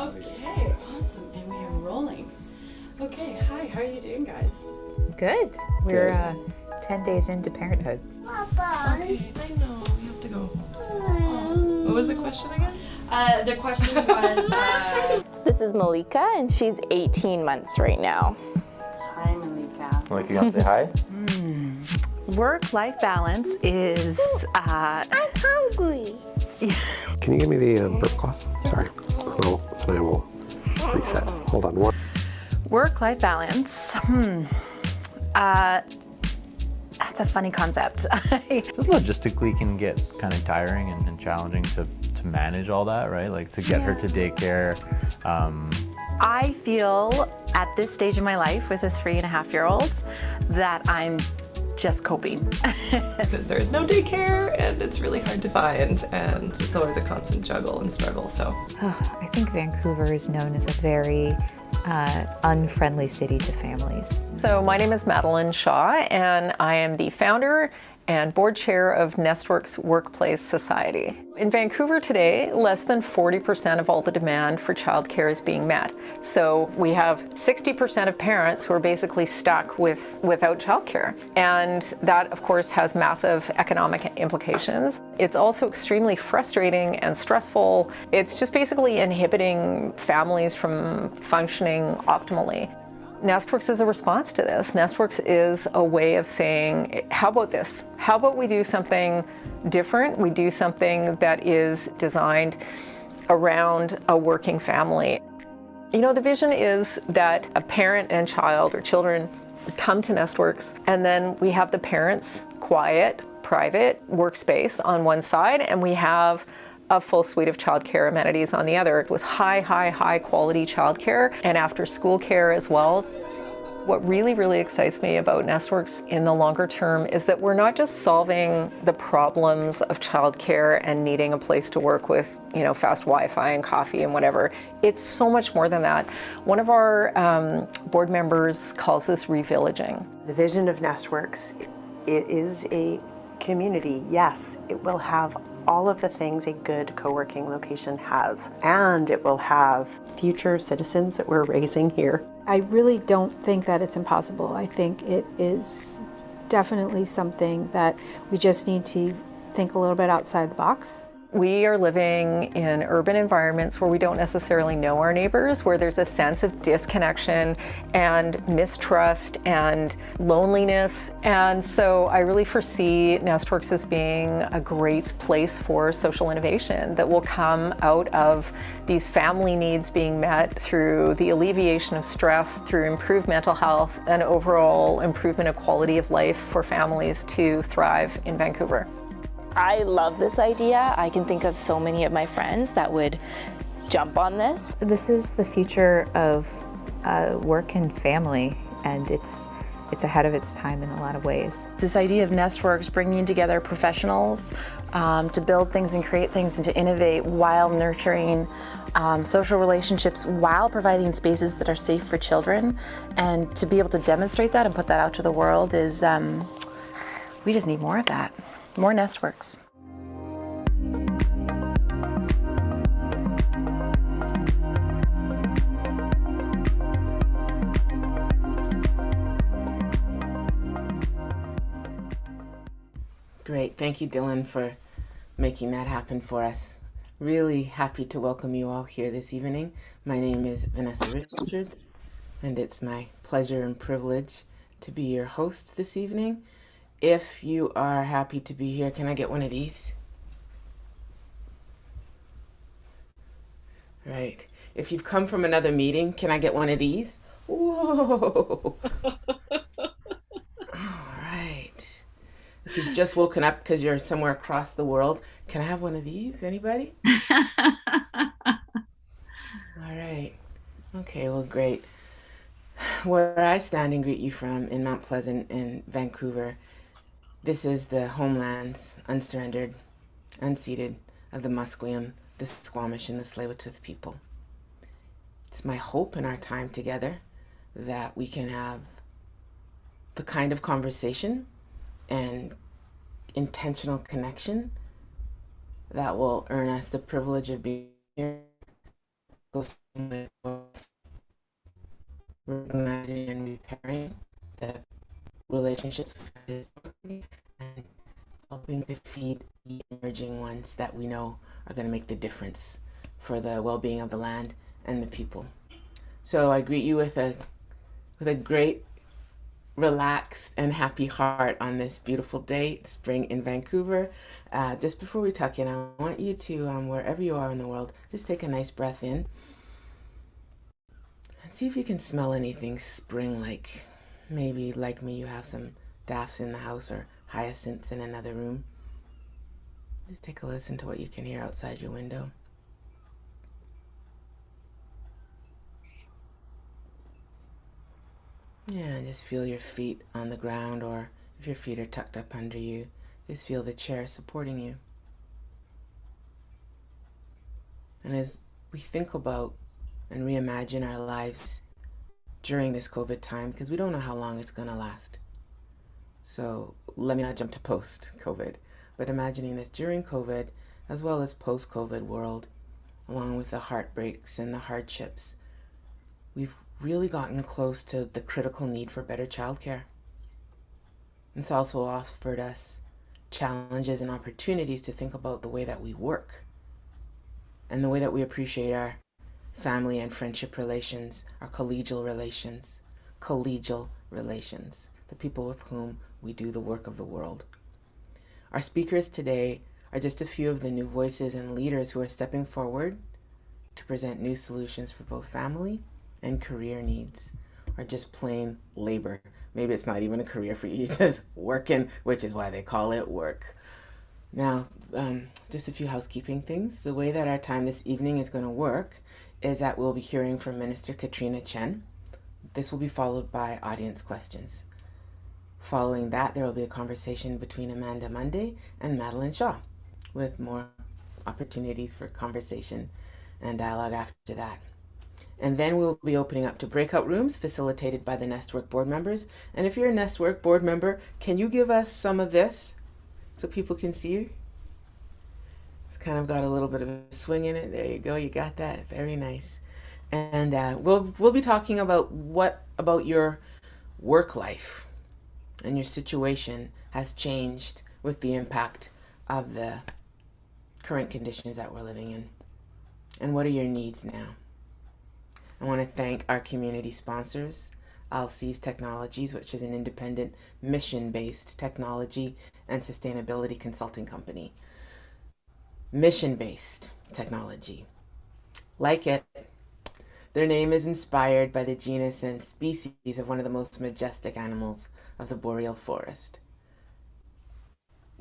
Okay, awesome. And we are rolling. Okay, hi, how are you doing, guys? Good. We're 10 days into parenthood. Papa. Okay, I know. You have to go home soon. What was the question again? The question was, This is Malika, and she's 18 months right now. hi Malika. Like, you want to say hi? Work-life balance is, I'm hungry. Can you give me the burp cloth? Sorry. Then I will reset. Hold on. work-life balance. That's a funny concept. This logistically can get kind of tiring and challenging to manage all that, right? Like to get her to daycare. I feel at this stage in my life with a 3.5-year-old that I'm just coping. Because there is no daycare and it's really hard to find and it's always a constant juggle and struggle, so. I think Vancouver is known as a very unfriendly city to families. So my name is Madeleine Shaw, and I am the founder and board chair of Nestworks Workplace Society. In Vancouver today, less than 40% of all the demand for childcare is being met. So we have 60% of parents who are basically stuck without childcare. And that, of course, has massive economic implications. It's also extremely frustrating and stressful. It's just basically inhibiting families from functioning optimally. Nestworks is a response to this. Nestworks is a way of saying, how about this? How about we do something different? We do something that is designed around a working family. You know, the vision is that a parent and child or children come to Nestworks, and then we have the parents' quiet, private workspace on one side, and we have a full suite of childcare amenities on the other with high quality childcare and after school care as well. What really, really excites me about Nestworks in the longer term is that we're not just solving the problems of childcare and needing a place to work with, you know, fast Wi-Fi and coffee and whatever. It's so much more than that. One of our board members calls this ReVillaging. The vision of Nestworks, it is a community. Yes, it will have all of the things a good co-working location has, and it will have future citizens that we're raising here. I really don't think that it's impossible. I think it is definitely something that we just need to think a little bit outside the box. We are living in urban environments where we don't necessarily know our neighbors, where there's a sense of disconnection and mistrust and loneliness. And so I really foresee Nestworks as being a great place for social innovation that will come out of these family needs being met through the alleviation of stress, through improved mental health, and overall improvement of quality of life for families to thrive in Vancouver. I love this idea. I can think of so many of my friends that would jump on this. This is the future of work and family, and it's ahead of its time in a lot of ways. This idea of Nestworks bringing together professionals to build things and create things and to innovate while nurturing social relationships, while providing spaces that are safe for children, and to be able to demonstrate that and put that out to the world is, we just need more of that. More Nestworks. Great. Thank you, Dylan, for making that happen for us. Really happy to welcome you all here this evening. My name is Vanessa Richards, and it's my pleasure and privilege to be your host this evening. If you are happy to be here, can I get one of these? Right. If you've come from another meeting, can I get one of these? Whoa. All right. If you've just woken up because you're somewhere across the world, can I have one of these? Anybody? All right. Okay, well, great. Where I stand and greet you from in Mount Pleasant in Vancouver, this is the homelands, unsurrendered, unceded, of the Musqueam, the Squamish, and the Tsleil-Waututh people. It's my hope in our time together that we can have the kind of conversation and intentional connection that will earn us the privilege of being here go somewhere recognizing and repairing the relationships and helping to feed the emerging ones that we know are going to make the difference for the well-being of the land and the people. So I greet you with a great, relaxed and happy heart on this beautiful day, spring in Vancouver. Just before we tuck in, I want you to, wherever you are in the world, just take a nice breath in and see if you can smell anything spring-like. Maybe, like me, you have some daffs in the house or hyacinths in another room. Just take a listen to what you can hear outside your window. Yeah, just feel your feet on the ground, or if your feet are tucked up under you, just feel the chair supporting you. And as we think about and reimagine our lives during this COVID time, because we don't know how long it's going to last. So let me not jump to post-COVID, but imagining this during COVID as well as post-COVID world, along with the heartbreaks and the hardships, we've really gotten close to the critical need for better childcare. It's also offered us challenges and opportunities to think about the way that we work and the way that we appreciate our family and friendship relations, our collegial relations, the people with whom we do the work of the world. Our speakers today are just a few of the new voices and leaders who are stepping forward to present new solutions for both family and career needs, or just plain labor. Maybe it's not even a career for you, you're just working, which is why they call it work. Now, just a few housekeeping things. The way that our time this evening is going to work is that we'll be hearing from Minister Katrina Chen. This will be followed by audience questions. Following that, there will be a conversation between Munday and Madeleine Shaw, with more opportunities for conversation and dialogue after that. And then we'll be opening up to breakout rooms facilitated by the Nestwork board members. And if you're a Nestwork board member, can you give us some of this so people can see you? It's kind of got a little bit of a swing in it. There you go, you got that. Very nice. And we'll be talking about what about your work life and your situation has changed with the impact of the current conditions that we're living in. And what are your needs now? I want to thank our community sponsors, Alces Technologies, which is an independent mission-based technology and sustainability consulting company. Mission-based technology. Like it, their name is inspired by the genus and species of one of the most majestic animals of the boreal forest.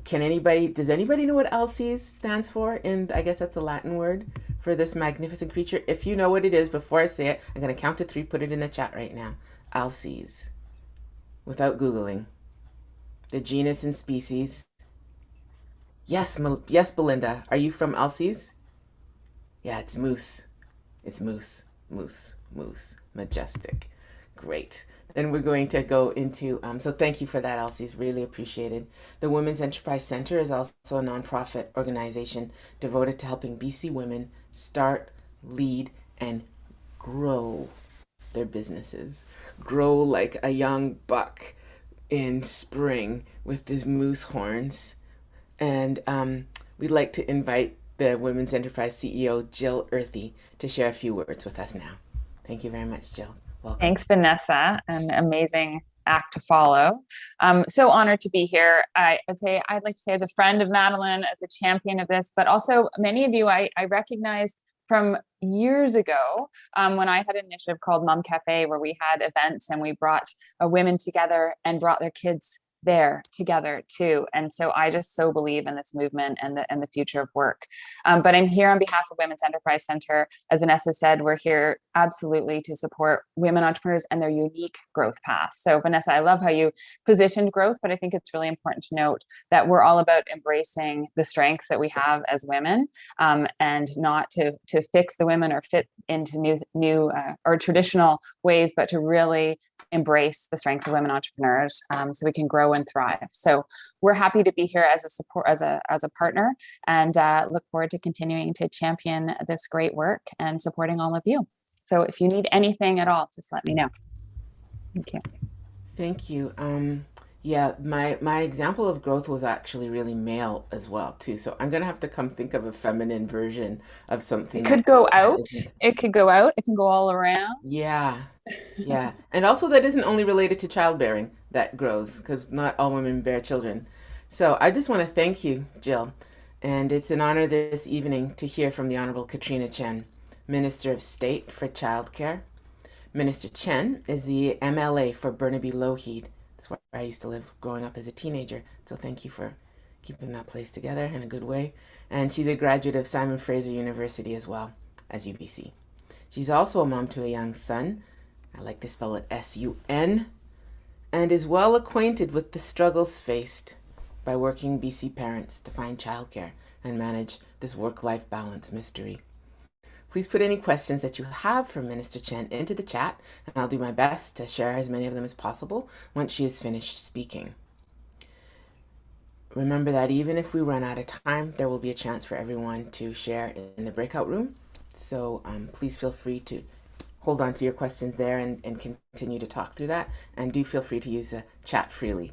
Does anybody know what Alces stands for? I guess that's a Latin word for this magnificent creature. If you know what it is, before I say it, I'm going to count to 3, put it in the chat right now. Alces. Without Googling. The genus and species. Yes, Belinda. Are you from Alces? Yeah, it's moose. It's moose. Majestic. Great. And we're going to go into, so thank you for that, Alces, really appreciated. The Women's Enterprise Center is also a nonprofit organization devoted to helping BC women start, lead, and grow their businesses. Grow like a young buck in spring with his moose horns. And we'd like to invite the Women's Enterprise CEO, Jill Earthy, to share a few words with us now. Thank you very much, Jill. Welcome. Thanks, Vanessa. An amazing act to follow. So honored to be here. I'd like to say as a friend of Madeleine, as a champion of this, but also many of you I recognize from years ago when I had an initiative called Mom Cafe, where we had events and we brought women together and brought their kids there together too. And so I just so believe in this movement and the future of work. But I'm here on behalf of Women's Enterprise Center. As Vanessa said, we're here absolutely to support women entrepreneurs and their unique growth paths. So Vanessa, I love how you positioned growth, but I think it's really important to note that we're all about embracing the strengths that we have as women, and not to fix the women or fit into new or traditional ways, but to really embrace the strengths of women entrepreneurs so we can grow and thrive. So we're happy to be here as a support, as a partner, and look forward to continuing to champion this great work and supporting all of you. So if you need anything at all, just let me know. Thank you. Thank you. Yeah, my example of growth was actually really male as well too. So I'm gonna have to come think of a feminine version of something. It could go out. It could go out. It can go all around. Yeah, yeah, and also that isn't only related to childbearing that grows, because not all women bear children. So I just want to thank you, Jill, and it's an honor this evening to hear from the Honorable Katrina Chen, Minister of State for Childcare. Minister Chen is the MLA for Burnaby-Lougheed. That's where I used to live growing up as a teenager. So thank you for keeping that place together in a good way. And she's a graduate of Simon Fraser University as well as UBC. She's also a mom to a young son. I like to spell it S-U-N. And is well acquainted with the struggles faced by working BC parents to find childcare and manage this work-life balance mystery. Please put any questions that you have for Minister Chen into the chat, and I'll do my best to share as many of them as possible once she is finished speaking. Remember that even if we run out of time, there will be a chance for everyone to share in the breakout room. So please feel free to hold on to your questions there and continue to talk through that. And do feel free to use the chat freely.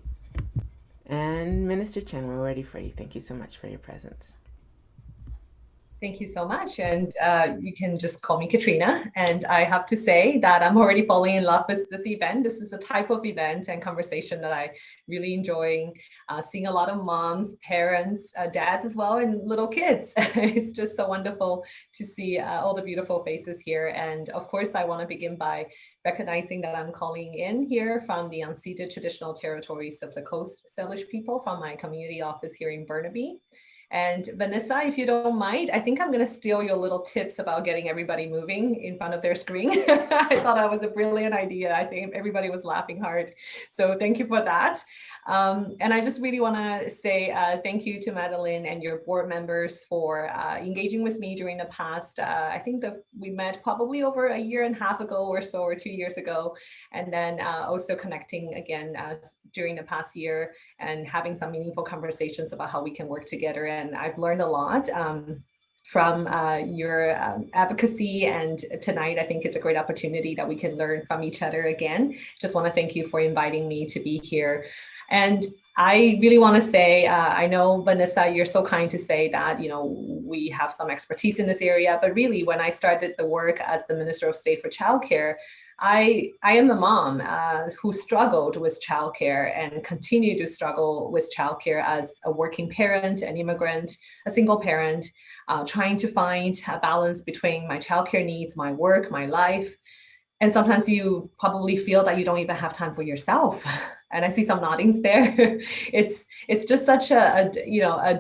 And Minister Chen, we're ready for you. Thank you so much for your presence. Thank you so much. And you can just call me Katrina. And I have to say that I'm already falling in love with this event. This is the type of event and conversation that I really enjoy. Seeing a lot of moms, parents, dads as well, and little kids. It's just so wonderful to see all the beautiful faces here. And of course, I want to begin by recognizing that I'm calling in here from the unceded traditional territories of the Coast Salish people from my community office here in Burnaby. And Vanessa, if you don't mind, I think I'm going to steal your little tips about getting everybody moving in front of their screen. I thought that was a brilliant idea. I think everybody was laughing hard. So thank you for that. And I just really want to say thank you to Madeleine and your board members for engaging with me during the past. I think that we met probably over a year and a half ago or so, or 2 years ago. And then also connecting again during the past year and having some meaningful conversations about how we can work together. And I've learned a lot from your advocacy, and tonight I think it's a great opportunity that we can learn from each other again. Just want to thank you for inviting me to be here. And I really want to say, I know, Vanessa, you're so kind to say that, you know, we have some expertise in this area, but really when I started the work as the Minister of State for Childcare, I am a mom who struggled with childcare and continue to struggle with childcare as a working parent, an immigrant, a single parent, trying to find a balance between my childcare needs, my work, my life. And sometimes you probably feel that you don't even have time for yourself. And I see some noddings there. It's just such a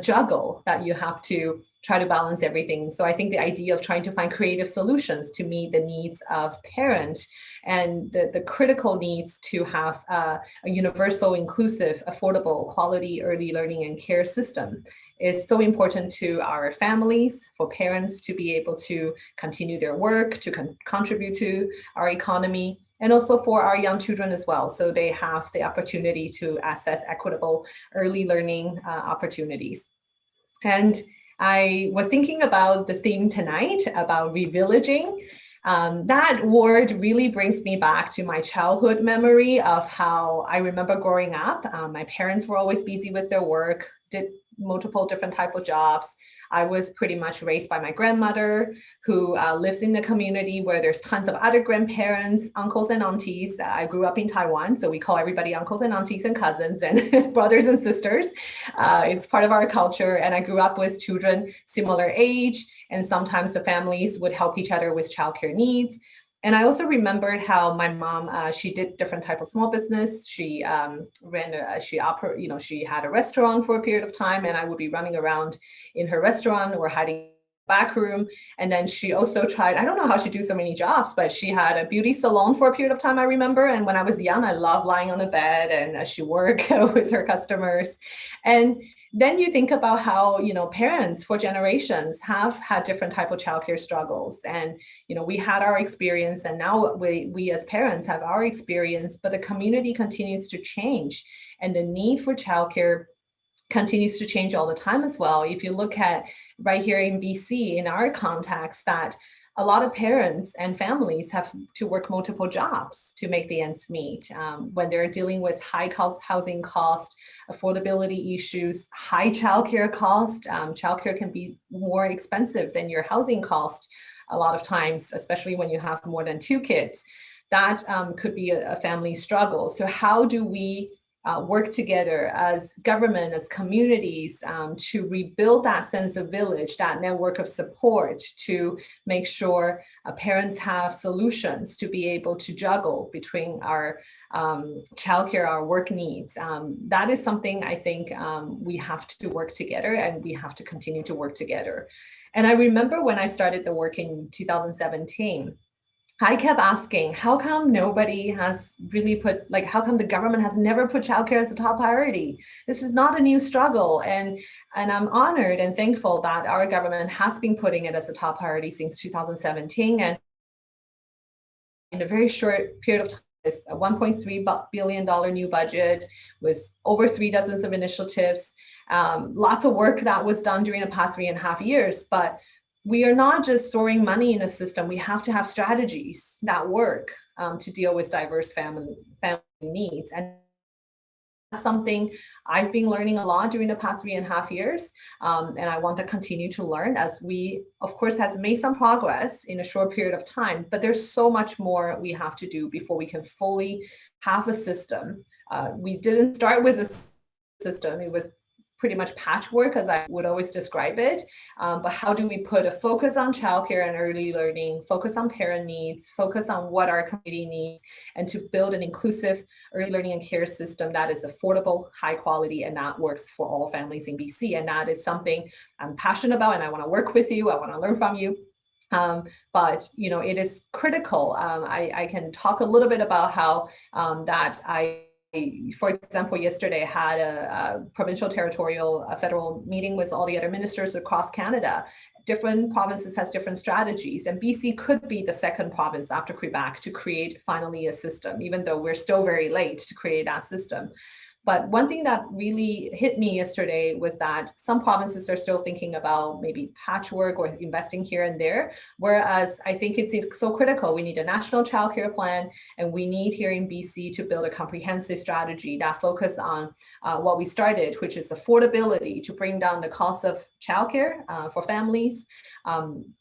juggle that you have to try to balance everything. So I think the idea of trying to find creative solutions to meet the needs of parents and the critical needs to have a universal, inclusive, affordable, quality early learning and care system is so important to our families, for parents to be able to continue their work, to contribute to our economy, and also for our young children as well. So they have the opportunity to access equitable early learning opportunities. And I was thinking about the theme tonight about revillaging. That word really brings me back to my childhood memory of how I remember growing up. My parents were always busy with their work, did multiple different type of jobs. I was pretty much raised by my grandmother, who lives in the community where there's tons of other grandparents, uncles and aunties. I grew up in Taiwan, so we call everybody uncles and aunties and cousins and brothers and sisters. It's part of our culture. And I grew up with children similar age, and sometimes the families would help each other with childcare needs. And I also remembered how my mom, she did different type of small business. She she had a restaurant for a period of time, and I would be running around in her restaurant or hiding in the back room. And then she also tried, I don't know how she do so many jobs, but she had a beauty salon for a period of time, I remember. And when I was young, I loved lying on the bed and she worked with her customers. And then you think about how, parents for generations have had different type of childcare struggles. And, we had our experience, and now we as parents have our experience, but the community continues to change, and the need for childcare continues to change all the time as well. If you look at right here in BC, in our context, that a lot of parents and families have to work multiple jobs to make the ends meet when they're dealing with high cost housing cost, affordability issues, high childcare cost. Childcare can be more expensive than your housing cost a lot of times, especially when you have more than 2 kids. That could be a family struggle. So how do we work together as government, as communities, to rebuild that sense of village, that network of support, to make sure parents have solutions to be able to juggle between our childcare, our work needs. That is something I think we have to work together, and we have to continue to work together. And I remember when I started the work in 2017, I kept asking, how come nobody has really how come the government has never put childcare as a top priority? This is not a new struggle. And I'm honored and thankful that our government has been putting it as a top priority since 2017. And in a very short period of time, this $1.3 billion new budget with over 3 dozens of initiatives, lots of work that was done during the past 3.5 years. But we are not just throwing money in a system. We have to have strategies that work to deal with diverse family needs. And that's something I've been learning a lot during the past 3.5 years. And I want to continue to learn, as we, of course, has made some progress in a short period of time, but there's so much more we have to do before we can fully have a system. We didn't start with a system. It was pretty much patchwork, as I would always describe it. But how do we put a focus on childcare and early learning, focus on parent needs, focus on what our community needs, and to build an inclusive early learning and care system that is affordable, high quality, and that works for all families in BC. And that is something I'm passionate about, and I want to work with you. I want to learn from you. But it is critical. I can talk a little bit about how for example, yesterday I had a provincial, territorial, federal meeting with all the other ministers across Canada. Different provinces has different strategies, and BC could be the second province after Quebec to create finally a system, even though we're still very late to create that system. But one thing that really hit me yesterday was that some provinces are still thinking about maybe patchwork or investing here and there, whereas I think it's so critical. We need a national childcare plan, and we need here in BC to build a comprehensive strategy that focus on what we started, which is affordability, to bring down the cost of childcare for families.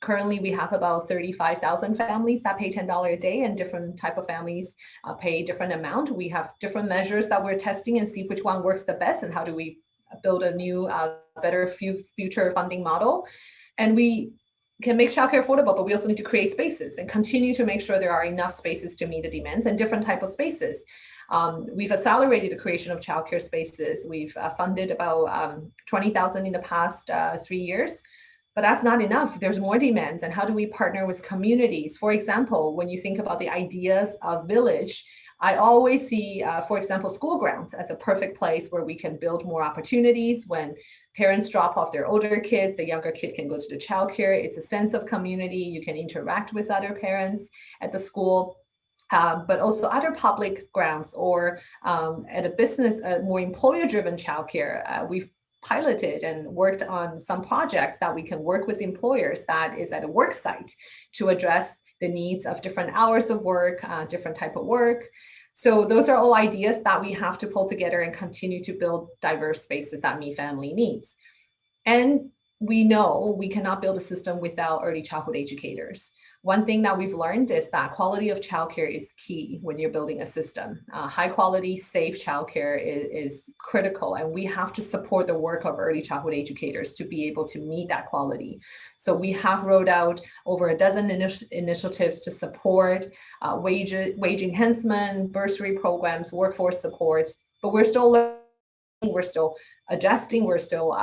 Currently, we have about 35,000 families that pay $10 a day, and different type of families pay different amount. We have different measures that we're testing and see which one works the best, and how do we build a new, better future funding model. And we can make childcare affordable, but we also need to create spaces and continue to make sure there are enough spaces to meet the demands, and different type of spaces. We've accelerated the creation of childcare spaces. We've funded about 20,000 in the past 3 years. But that's not enough. There's more demands. And how do we partner with communities? For example, when you think about the ideas of village, I always see, for example, school grounds as a perfect place where we can build more opportunities. When parents drop off their older kids, the younger kid can go to the childcare. It's a sense of community. You can interact with other parents at the school. But also other public grounds, or at a business, more employer-driven childcare. We've piloted and worked on some projects that we can work with employers that is at a work site to address the needs of different hours of work, different type of work. So those are all ideas that we have to pull together and continue to build diverse spaces that meet family needs. And we know we cannot build a system without early childhood educators. One thing that we've learned is that quality of childcare is key when you're building a system. High quality, safe childcare is critical, and we have to support the work of early childhood educators to be able to meet that quality. So we have rolled out over a dozen initiatives to support wage enhancement, bursary programs, workforce support, but we're still we're still adjusting, we're still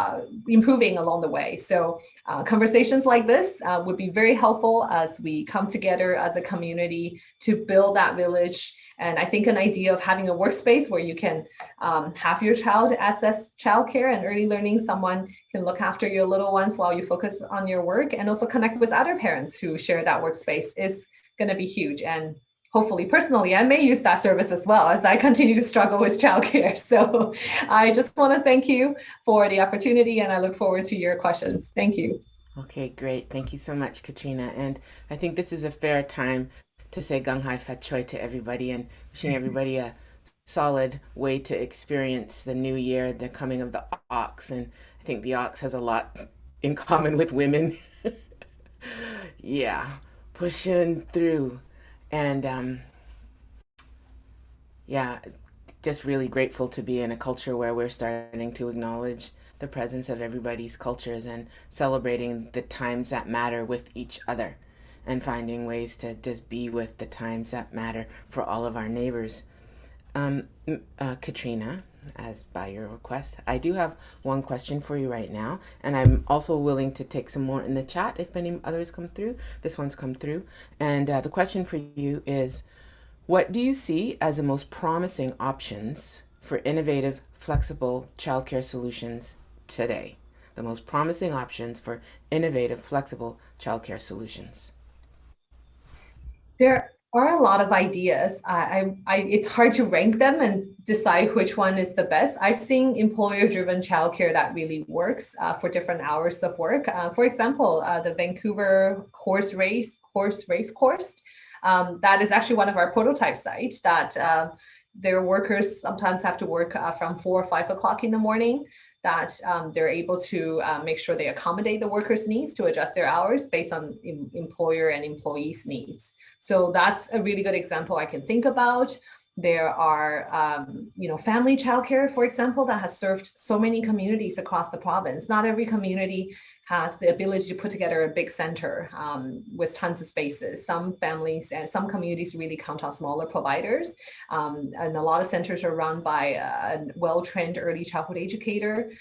improving along the way. So conversations like this would be very helpful as we come together as a community to build that village. And I think an idea of having a workspace where you can have your child access childcare and early learning, someone can look after your little ones while you focus on your work, and also connect with other parents who share that workspace is going to be huge. And hopefully, personally, I may use that service as well as I continue to struggle with childcare. So I just want to thank you for the opportunity, and I look forward to your questions. Thank you. Okay, great. Thank you so much, Katrina. And I think this is a fair time to say Gung Hai Fat Choi to everybody, and wishing everybody a solid way to experience the new year, the coming of the ox. And I think the ox has a lot in common with women. Yeah, pushing through. And yeah, just really grateful to be in a culture where we're starting to acknowledge the presence of everybody's cultures and celebrating the times that matter with each other, and finding ways to just be with the times that matter for all of our neighbors. Katrina, as by your request, I do have one question for you right now, and I'm also willing to take some more in the chat if any others come through. This one's come through. And the question for you is, what do you see as the most promising options for innovative, flexible childcare solutions today? The most promising options for innovative, flexible childcare solutions. There are a lot of ideas. It's hard to rank them and decide which one is the best. I've seen employer-driven childcare that really works for different hours of work. For example, the Vancouver horse race course. That is actually one of our prototype sites that their workers sometimes have to work from 4 or 5 o'clock in the morning, that they're able to make sure they accommodate the workers' needs to adjust their hours based on employer and employees' needs. So that's a really good example I can think about. There are, family childcare, for example, that has served so many communities across the province. Not every community has the ability to put together a big center with tons of spaces. Some families and some communities really count on smaller providers. And a lot of centers are run by a well-trained early childhood educator.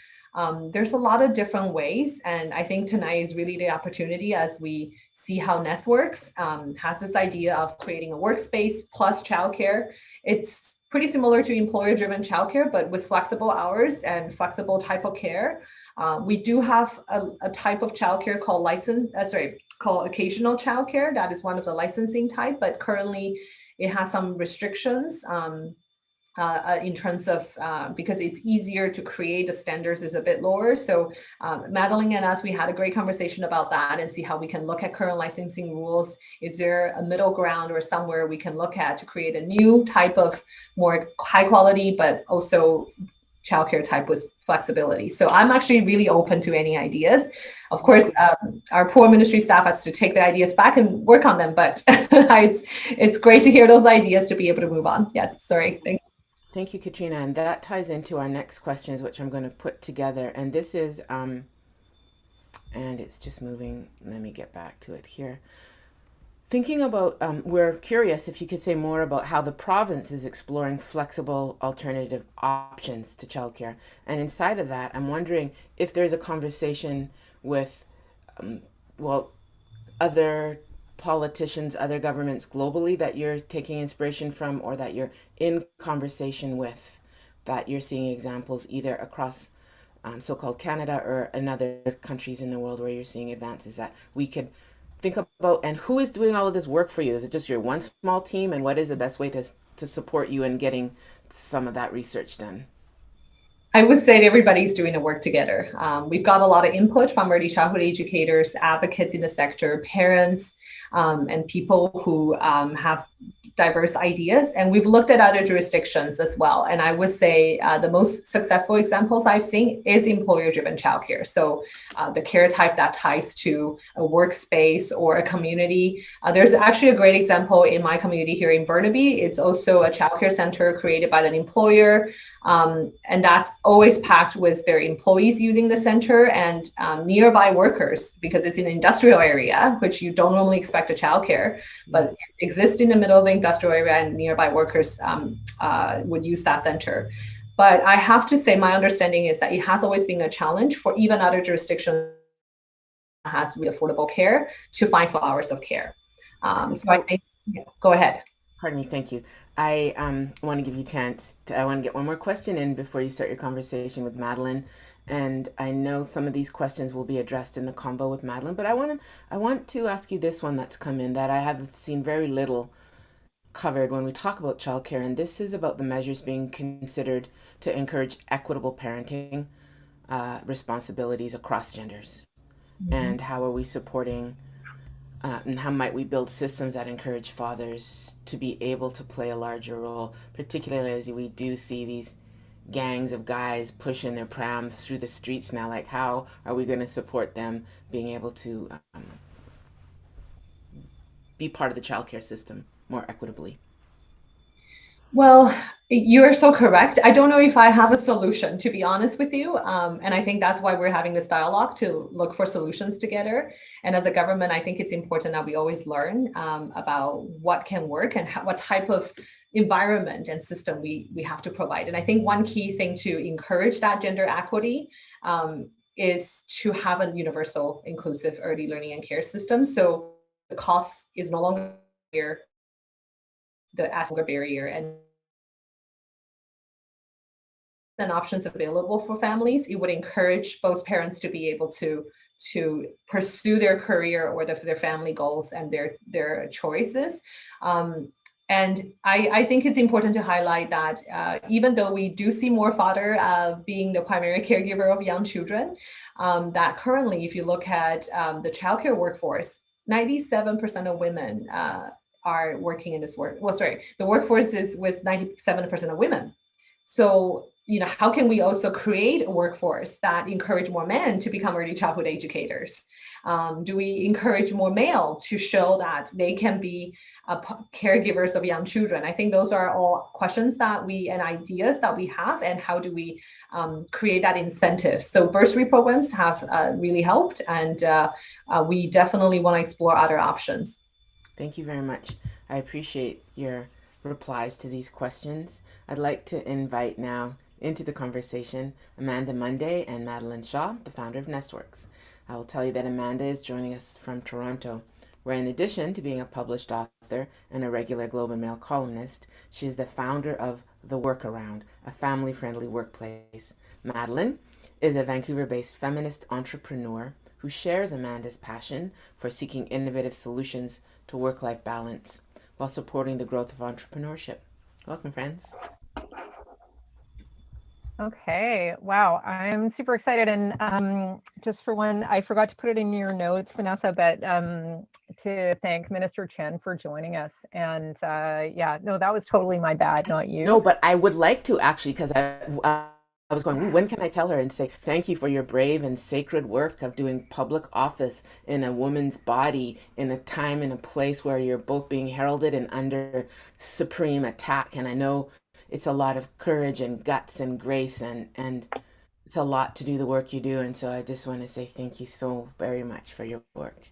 There's a lot of different ways. And I think tonight is really the opportunity as we see how Nestworks has this idea of creating a workspace plus childcare. It's pretty similar to employer-driven childcare, but with flexible hours and flexible type of care. We do have a type of childcare called occasional childcare. That is one of the licensing type, but currently it has some restrictions. In terms of, because it's easier to create, the standards is a bit lower. So Madeleine and us, we had a great conversation about that and see how we can look at current licensing rules. Is there a middle ground or somewhere we can look at to create a new type of more high quality, but also childcare type with flexibility? So I'm actually really open to any ideas. Of course, our poor ministry staff has to take the ideas back and work on them, but it's great to hear those ideas to be able to move on. Yeah, sorry, thank you. Thank you, Katrina. And that ties into our next questions, which I'm going to put together. And this is, and it's just moving. Let me get back to it here. Thinking about, we're curious if you could say more about how the province is exploring flexible alternative options to childcare. And inside of that, I'm wondering if there's a conversation with, other politicians, other governments globally that you're taking inspiration from, or that you're in conversation with, that you're seeing examples either across so-called Canada or in other countries in the world where you're seeing advances that we could think about. And who is doing all of this work for you? Is it just your one small team? And what is the best way to support you in getting some of that research done? I would say that everybody's doing the work together. We've got a lot of input from early childhood educators, advocates in the sector, parents, and people who have diverse ideas. And we've looked at other jurisdictions as well. And I would say the most successful examples I've seen is employer-driven childcare. So the care type that ties to a workspace or a community. There's actually a great example in my community here in Burnaby. It's also a childcare center created by an employer. And that's always packed with their employees using the center and nearby workers, because it's in an industrial area, which you don't normally expect a childcare, but it exists in the middle of the industrial area, and nearby workers would use that center. But I have to say, my understanding is that it has always been a challenge for even other jurisdictions that has really affordable care to find full hours of care. So I think, go ahead. Pardon me, thank you. I want to give you a chance. I want to get one more question in before you start your conversation with Madeleine. And I know some of these questions will be addressed in the combo with Madeleine, but I want to ask you this one that's come in that I have seen very little covered when we talk about childcare, and this is about the measures being considered to encourage equitable parenting responsibilities across genders. And how are we supporting and how might we build systems that encourage fathers to be able to play a larger role, particularly as we do see these gangs of guys pushing their prams through the streets now? Like, how are we going to support them being able to be part of the childcare system more equitably? Well, you're so correct. I don't know if I have a solution, to be honest with you. And I think that's why we're having this dialogue, to look for solutions together. And as a government, I think it's important that we always learn about what can work and what type of environment and system we have to provide. And I think one key thing to encourage that gender equity is to have a universal, inclusive early learning and care system. So the cost is no longer here, the barrier, and options available for families. It would encourage both parents to be able to pursue their career or their family goals and their choices. And I think it's important to highlight that even though we do see more father being the primary caregiver of young children, that currently, if you look at the childcare workforce, 97% of women are working in this work. Well, sorry, the workforce is with 97% of women. So, how can we also create a workforce that encourage more men to become early childhood educators? Do we encourage more male to show that they can be caregivers of young children? I think those are all questions and ideas that we have, and how do we create that incentive? So bursary programs have really helped, and we definitely want to explore other options. Thank you very much. I appreciate your replies to these questions. I'd like to invite now into the conversation Amanda Munday and Madeleine Shaw, the founder of Nestworks. I will tell you that Amanda is joining us from Toronto, where in addition to being a published author and a regular Globe and Mail columnist, she is the founder of The Workaround, a family-friendly workplace. Madeleine is a Vancouver-based feminist entrepreneur who shares Amanda's passion for seeking innovative solutions to work-life balance while supporting the growth of entrepreneurship. Welcome, friends. Okay, wow, I'm super excited. And just for one, I forgot to put it in your notes, Vanessa, but to thank Minister Chen for joining us. And yeah, no, that was totally my bad, not you. No, but I would like to actually, because I was going, when can I tell her and say, thank you for your brave and sacred work of doing public office in a woman's body, in a time and a place where you're both being heralded and under supreme attack. And I know it's a lot of courage and guts and grace, and it's a lot to do the work you do. And so I just want to say thank you so very much for your work.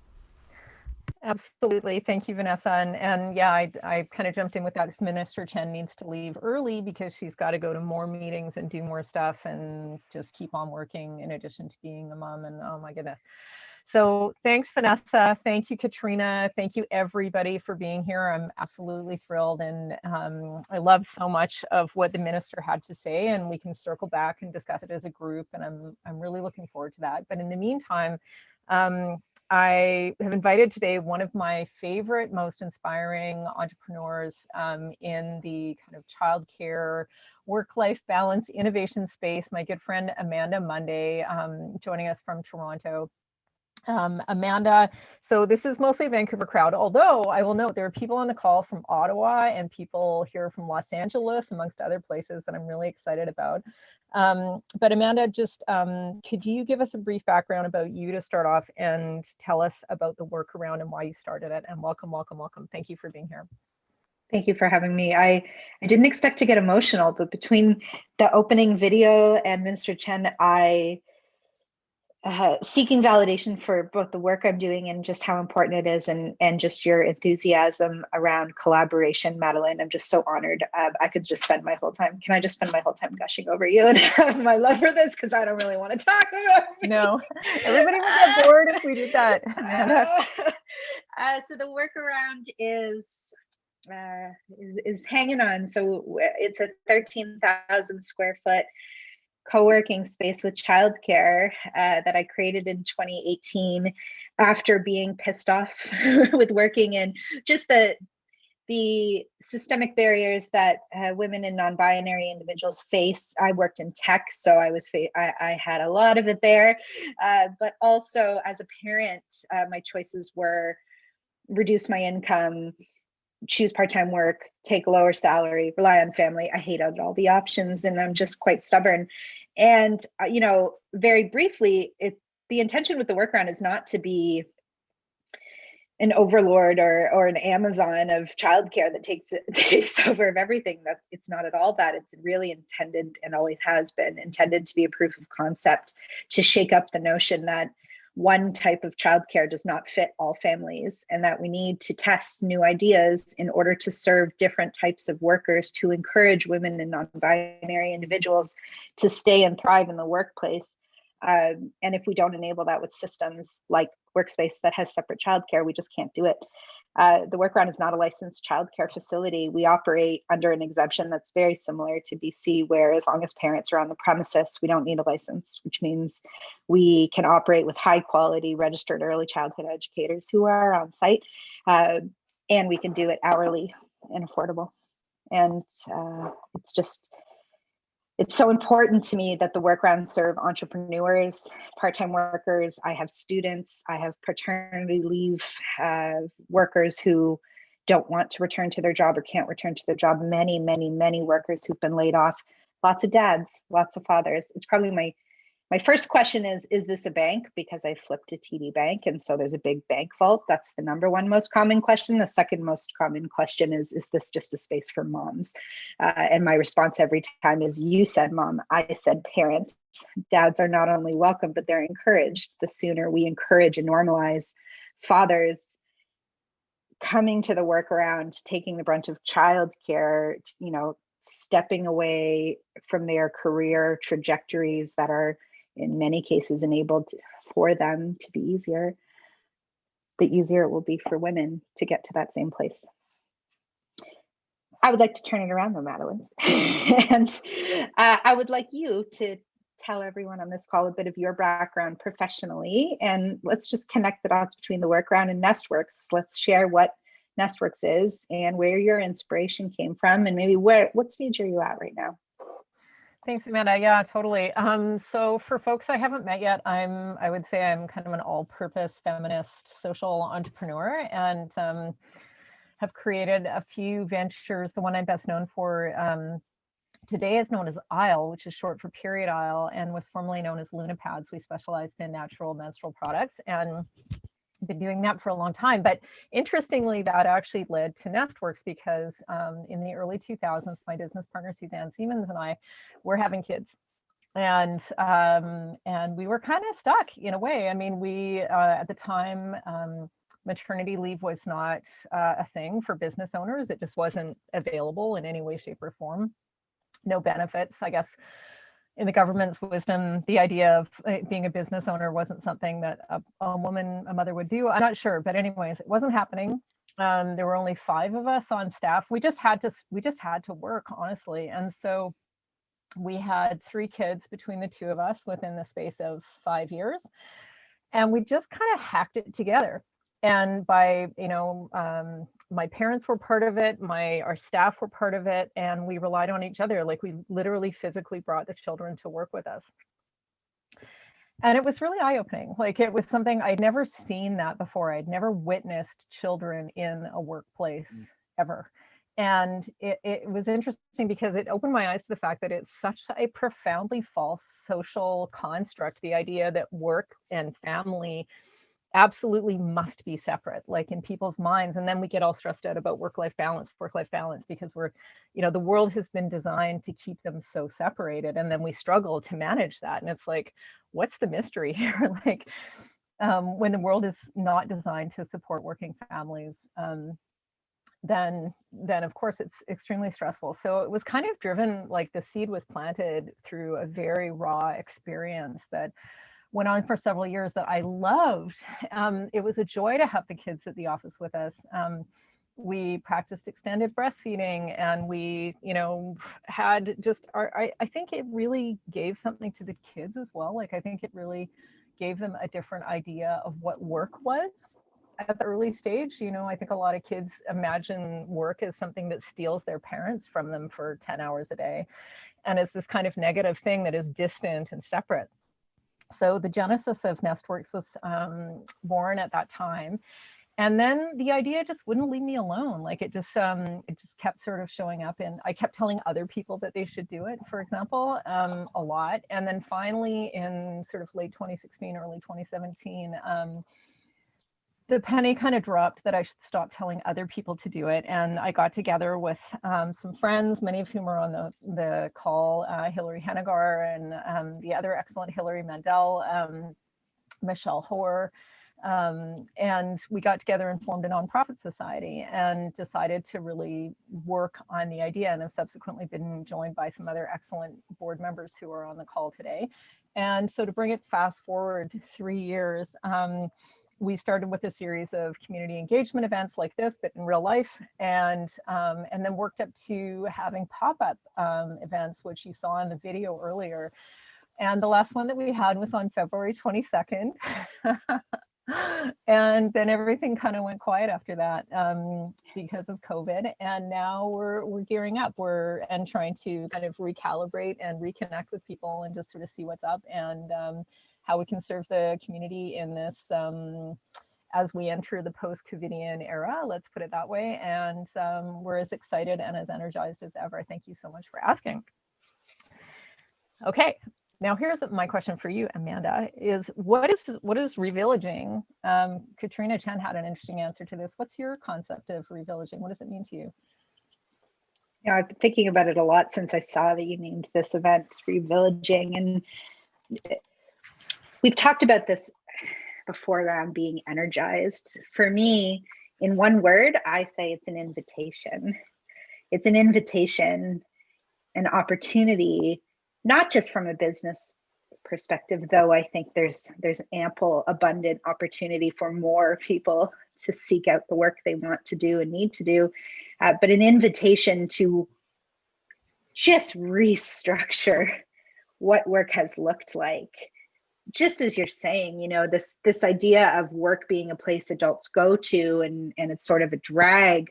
Absolutely. Thank you, Vanessa. And yeah, I kind of jumped in with that because Minister Chen needs to leave early because she's got to go to more meetings and do more stuff and just keep on working in addition to being a mom. And oh my goodness. So thanks, Vanessa. Thank you, Katrina. Thank you, everybody, for being here. I'm absolutely thrilled. And I love so much of what the minister had to say, and we can circle back and discuss it as a group. And I'm really looking forward to that. But in the meantime, I have invited today one of my favorite, most inspiring entrepreneurs in the kind of childcare, work-life balance, innovation space, my good friend Amanda Munday, joining us from Toronto. Amanda, so this is mostly a Vancouver crowd, although I will note there are people on the call from Ottawa and people here from Los Angeles, amongst other places that I'm really excited about. But Amanda, just could you give us a brief background about you to start off and tell us about the Workaround and why you started it? And welcome, welcome, welcome. Thank you for being here. Thank you for having me. I didn't expect to get emotional, but between the opening video and Minister Chen, seeking validation for both the work I'm doing and just how important it is, and just your enthusiasm around collaboration, Madeleine. I'm just so honored. I could just spend my whole time. Can I just spend my whole time gushing over you and have my love for this? Because I don't really want to talk about me. No, everybody would get bored if we did that. So the workaround is hanging on. So it's a 13,000 square foot co-working space with childcare that I created in 2018 after being pissed off with working and just the systemic barriers that women and non-binary individuals face. I worked in tech, so I had a lot of it there, but also as a parent, my choices were reduce my income, choose part-time work, take lower salary, rely on family. I hated all the options, and I'm just quite stubborn. And very briefly, the intention with the workaround is not to be an overlord or an Amazon of childcare that takes over of everything. It's not at all that. It's really intended, and always has been intended, to be a proof of concept, to shake up the notion that one type of childcare does not fit all families, and that we need to test new ideas in order to serve different types of workers, to encourage women and non-binary individuals to stay and thrive in the workplace. And if we don't enable that with systems like Workspace that has separate childcare, we just can't do it. The workaround is not a licensed childcare facility. We operate under an exemption that's very similar to BC, where as long as parents are on the premises, we don't need a license, which means we can operate with high quality registered early childhood educators who are on site, and we can do it hourly and affordable. And it's so important to me that the workaround serve entrepreneurs, part-time workers. I have students, I have paternity leave workers who don't want to return to their job or can't return to their job. Many, many, many workers who've been laid off. Lots of dads, lots of fathers. It's probably my first question is this a bank? Because I flipped a TD Bank, and so there's a big bank vault. That's the number one most common question. The second most common question is this just a space for moms? And my response every time is, you said mom, I said parent. Dads are not only welcome, but they're encouraged. The sooner we encourage and normalize fathers coming to the workaround, taking the brunt of childcare, stepping away from their career trajectories that are in many cases enabled for them to be easier, the easier it will be for women to get to that same place. I would like to turn it around though, Madeleine. And I would like you to tell everyone on this call a bit of your background professionally, and let's just connect the dots between the workaround and Nestworks. Let's share what Nestworks is and where your inspiration came from, and maybe what stage are you at right now? Thanks, Amanda. Yeah, totally. So for folks I haven't met yet, I would say I'm kind of an all-purpose feminist social entrepreneur, and have created a few ventures. The one I'm best known for today is known as ISLE, which is short for Period Isle, and was formerly known as Luna Pads. We specialized in natural menstrual products, and been doing that for a long time. But interestingly, that actually led to Nestworks, because in the early 2000s, my business partner Suzanne Siemens and I were having kids, and we were kind of stuck in a way. I mean, we at the time, maternity leave was not a thing for business owners. It just wasn't available in any way, shape, or form. No benefits, I guess. In the government's wisdom, the idea of being a business owner wasn't something that a mother would do. I'm not sure, but anyways, it wasn't happening. There were only 5 of us on staff. We just had to work, honestly. And so we had 3 kids between the 2 of us within the space of 5 years, and we just kind of hacked it together. And by, my parents were part of it, our staff were part of it, and we relied on each other. Like, we literally physically brought the children to work with us. And it was really eye-opening. Like, it was something I'd never seen that before. I'd never witnessed children in a workplace ever. And it was interesting because it opened my eyes to the fact that it's such a profoundly false social construct, the idea that work and family absolutely must be separate, like in people's minds. And then we get all stressed out about work-life balance, because we're, the world has been designed to keep them so separated. And then we struggle to manage that. And it's like, what's the mystery here? Like, when the world is not designed to support working families, then of course it's extremely stressful. So it was kind of driven, like the seed was planted through a very raw experience that went on for several years that I loved. It was a joy to have the kids at the office with us. We practiced extended breastfeeding, and we, had just I think it really gave something to the kids as well. Like, I think it really gave them a different idea of what work was at the early stage. I think a lot of kids imagine work as something that steals their parents from them for 10 hours a day. And it's this kind of negative thing that is distant and separate. So the genesis of Nestworks was born at that time. And then the idea just wouldn't leave me alone. Like it just kept sort of showing up, and I kept telling other people that they should do it, for example, a lot. And then finally in sort of late 2016, early 2017, the penny kind of dropped that I should stop telling other people to do it. And I got together with some friends, many of whom are on the call, Hilary Hennigar and the other excellent Hilary Mandel, Michelle Hoare. And we got together and formed a nonprofit society and decided to really work on the idea, and have subsequently been joined by some other excellent board members who are on the call today. And so to bring it fast forward 3 years, we started with a series of community engagement events like this, but in real life, and then worked up to having pop-up events, which you saw in the video earlier. And the last one that we had was on February 22nd. And then everything kind of went quiet after that because of COVID. And now we're gearing up. And trying to kind of recalibrate and reconnect with people and just sort of see what's up, and how we can serve the community in this as we enter the post-COVIDian era, let's put it that way. And we're as excited and as energized as ever. Thank you so much for asking. Okay. Now here's my question for you, Amanda, is what is ReVillaging? Katrina Chen had an interesting answer to this. What's your concept of ReVillaging? What does it mean to you? Yeah, I've been thinking about it a lot since I saw that you named this event ReVillaging. And we've talked about this before around being energized. For me, in one word, I say it's an invitation. It's an invitation, an opportunity, not just from a business perspective, though I think there's ample, abundant opportunity for more people to seek out the work they want to do and need to do, but an invitation to just restructure what work has looked like. Just as you're saying, this idea of work being a place adults go to, and it's sort of a drag,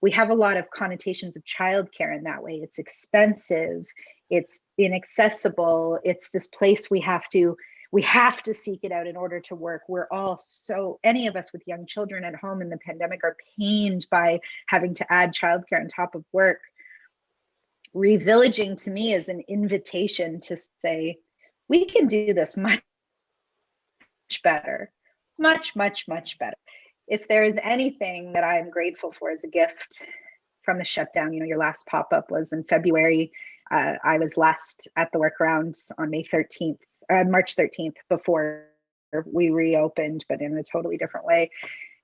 we have a lot of connotations of childcare in that way. It's expensive, it's inaccessible, it's this place we have to seek it out in order to work. We're all any of us with young children at home in the pandemic are pained by having to add childcare on top of work. ReVillaging to me is an invitation to say, we can do this much better, much, much, much better. If there is anything that I'm grateful for as a gift from the shutdown, your last pop-up was in February. I was last at the workarounds on March 13th, before we reopened, but in a totally different way.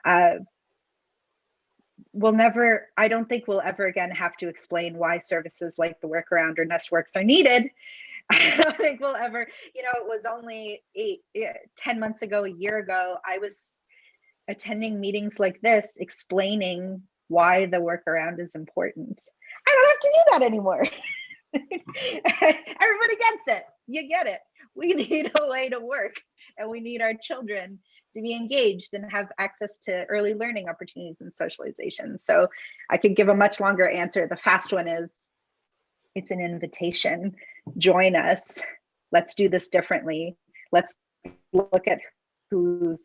I don't think we'll ever again have to explain why services like the workaround or Nestworks are needed. I don't think we'll ever, it was only 10 months ago, a year ago, I was attending meetings like this, explaining why the workaround is important. I don't have to do that anymore. Everybody gets it. You get it. We need a way to work, and we need our children to be engaged and have access to early learning opportunities and socialization. So I could give a much longer answer. The fast one is, it's an invitation. Join us. Let's do this differently. Let's look at who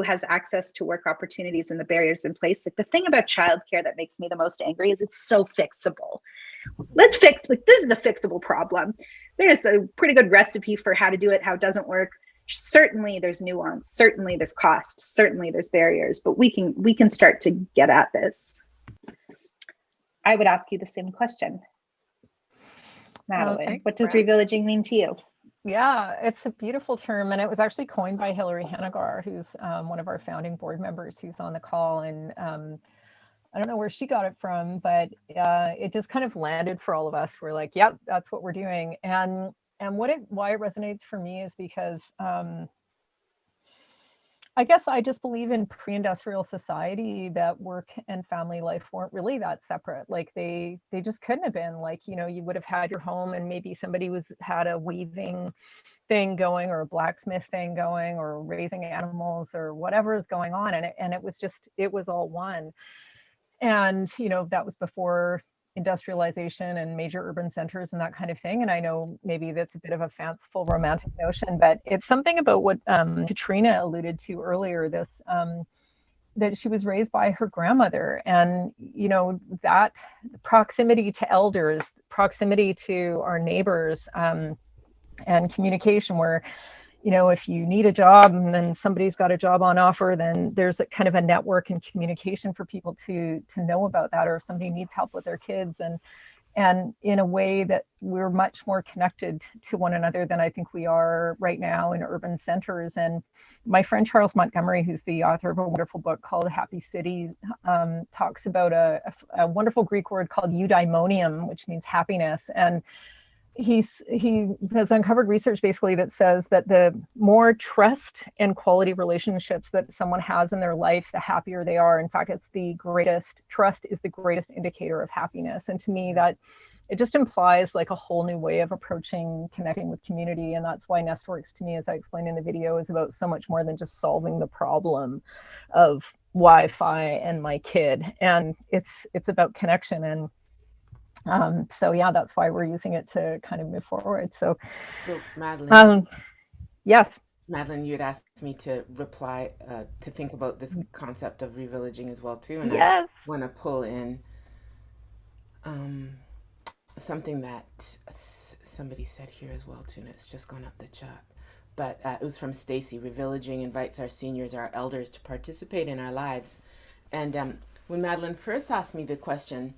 has access to work opportunities and the barriers in place. Like, the thing about childcare that makes me the most angry is it's so fixable. Let's fix, this is a fixable problem. There's a pretty good recipe for how to do it, how it doesn't work. Certainly there's nuance, certainly there's cost, certainly there's barriers, but we can start to get at this. I would ask you the same question, Madeleine. What does ReVillaging mean to you? Yeah, it's a beautiful term, and it was actually coined by Hilary Hanegar, who's one of our founding board members, who's on the call. And I don't know where she got it from, but it just kind of landed for all of us. We're like, yep, that's what we're doing. And why it resonates for me is because I guess I just believe in pre-industrial society that work and family life weren't really that separate. Like they just couldn't have been. Like, you know, you would have had your home and maybe somebody had a weaving thing going or a blacksmith thing going or raising animals or whatever is going on. And it was all one. And, you know, that was before industrialization and major urban centers and that kind of thing. And I know maybe that's a bit of a fanciful romantic notion, but it's something about what Katrina alluded to earlier, this that she was raised by her grandmother. And, you know, that proximity to elders, proximity to our neighbors, and communication where, you know, if you need a job and then somebody's got a job on offer, then there's a kind of a network and communication for people to know about that, or if somebody needs help with their kids, and in a way that we're much more connected to one another than I think we are right now in urban centers. And my friend Charles Montgomery, who's the author of a wonderful book called Happy City, talks about a wonderful Greek word called eudaimonium, which means happiness. And he has uncovered research basically that says that the more trust and quality relationships that someone has in their life, the happier they are. In fact, trust is the greatest indicator of happiness. And to me, that it just implies like a whole new way of approaching connecting with community. And that's why Nestworks, to me, as I explained in the video, is about so much more than just solving the problem of Wi-Fi and my kid. And it's about connection. And so yeah, that's why we're using it to kind of move forward. So Madeleine, yes, Madeleine, you had asked me to reply to think about this concept of revillaging as well too, and yes. I want to pull in something that somebody said here as well too, and it's just gone up the chat. But it was from Stacy. Revillaging invites our seniors, our elders, to participate in our lives. And when Madeleine first asked me the question,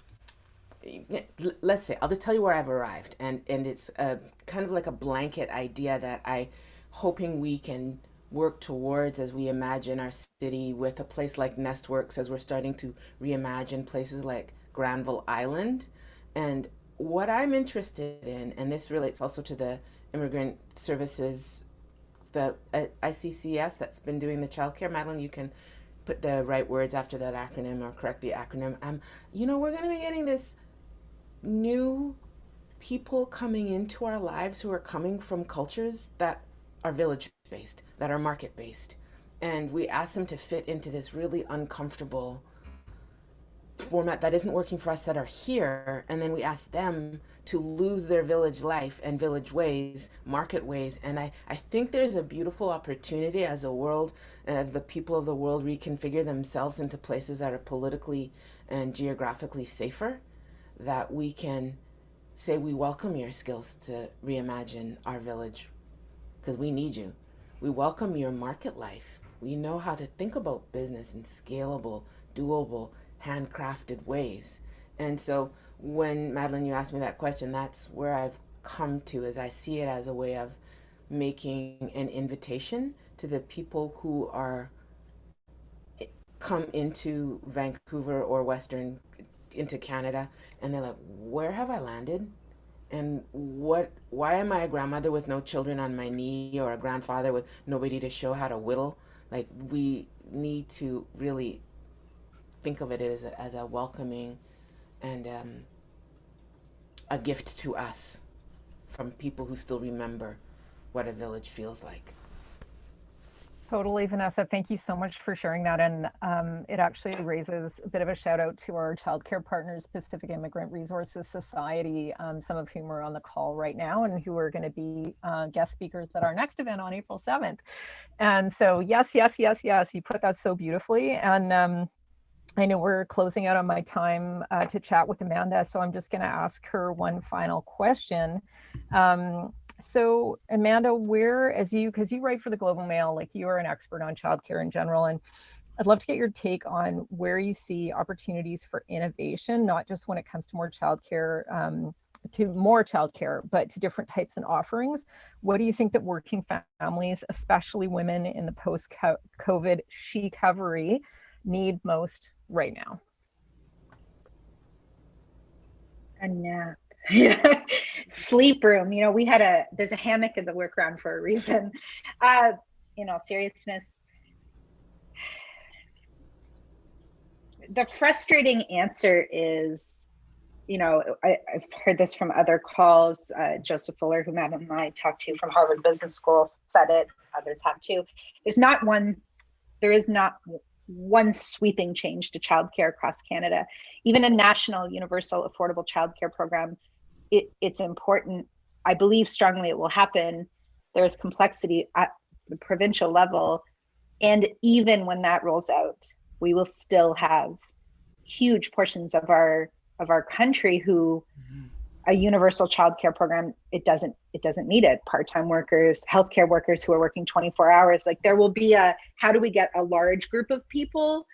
let's say, I'll just tell you where I've arrived, and it's kind of like a blanket idea that I hoping we can work towards as we imagine our city with a place like Nestworks, as we're starting to reimagine places like Granville Island. And what I'm interested in, and this relates also to the immigrant services, the ICCS that's been doing the childcare. Madeleine, you can put the right words after that acronym or correct the acronym. You know, we're going to be getting this new people coming into our lives who are coming from cultures that are village-based, that are market-based. And we ask them to fit into this really uncomfortable format that isn't working for us that are here. And then we ask them to lose their village life and village ways, market ways. And I think there's a beautiful opportunity as a world, the people of the world reconfigure themselves into places that are politically and geographically safer, that we can say we welcome your skills to reimagine our village because we need you. We welcome your market life. We know how to think about business in scalable, doable, handcrafted ways. And so when, Madeleine, you asked me that question, that's where I've come to, as I see it as a way of making an invitation to the people who are come into Vancouver or into Canada, and they're like, where have I landed? And why am I a grandmother with no children on my knee, or a grandfather with nobody to show how to whittle? Like, we need to really think of it as a welcoming and a gift to us from people who still remember what a village feels like. Totally, Vanessa. Thank you so much for sharing that. And it actually raises a bit of a shout out to our childcare partners, Pacific Immigrant Resources Society, some of whom are on the call right now and who are going to be guest speakers at our next event on April 7th. And so yes, you put that so beautifully. And I know we're closing out on my time to chat with Amanda, so I'm just going to ask her one final question. So Amanda, because you write for the Global Mail, like you are an expert on childcare in general, and I'd love to get your take on where you see opportunities for innovation, not just when it comes to more childcare, but to different types and offerings. What do you think that working families, especially women in the post-COVID she-covery, need most right now? A nap. Sleep room. There's a hammock in the workaround for a reason. In all seriousness, the frustrating answer is, I've heard this from other calls. Joseph Fuller, who Matt and I talked to from Harvard Business School, said it. Others have too. There is not one sweeping change to childcare across Canada. Even a national universal affordable childcare program, it's important. I believe strongly it will happen. There's complexity at the provincial level. And even when that rolls out, we will still have huge portions of our country who a universal childcare program, it doesn't meet it. Part-time workers, healthcare workers who are working 24 hours, like there will be how do we get a large group of people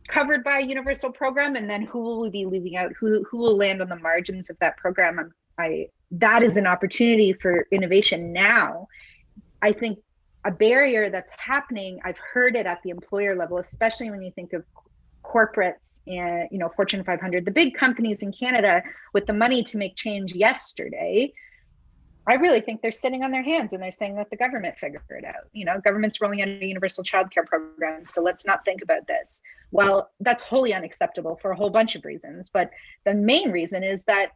covered by a universal program, and then who will we be leaving out? Who will land on the margins of that program? That is an opportunity for innovation now. I think a barrier that's happening, I've heard it at the employer level, especially when you think of corporates and Fortune 500, the big companies in Canada with the money to make change yesterday. I really think they're sitting on their hands and they're saying, let the government figure it out. Government's rolling out a universal childcare program, so let's not think about this. Well, that's wholly unacceptable for a whole bunch of reasons, but the main reason is that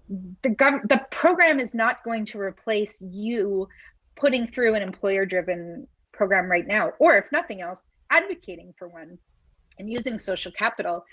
the program is not going to replace you putting through an employer-driven program right now, or if nothing else, advocating for one and using social capital.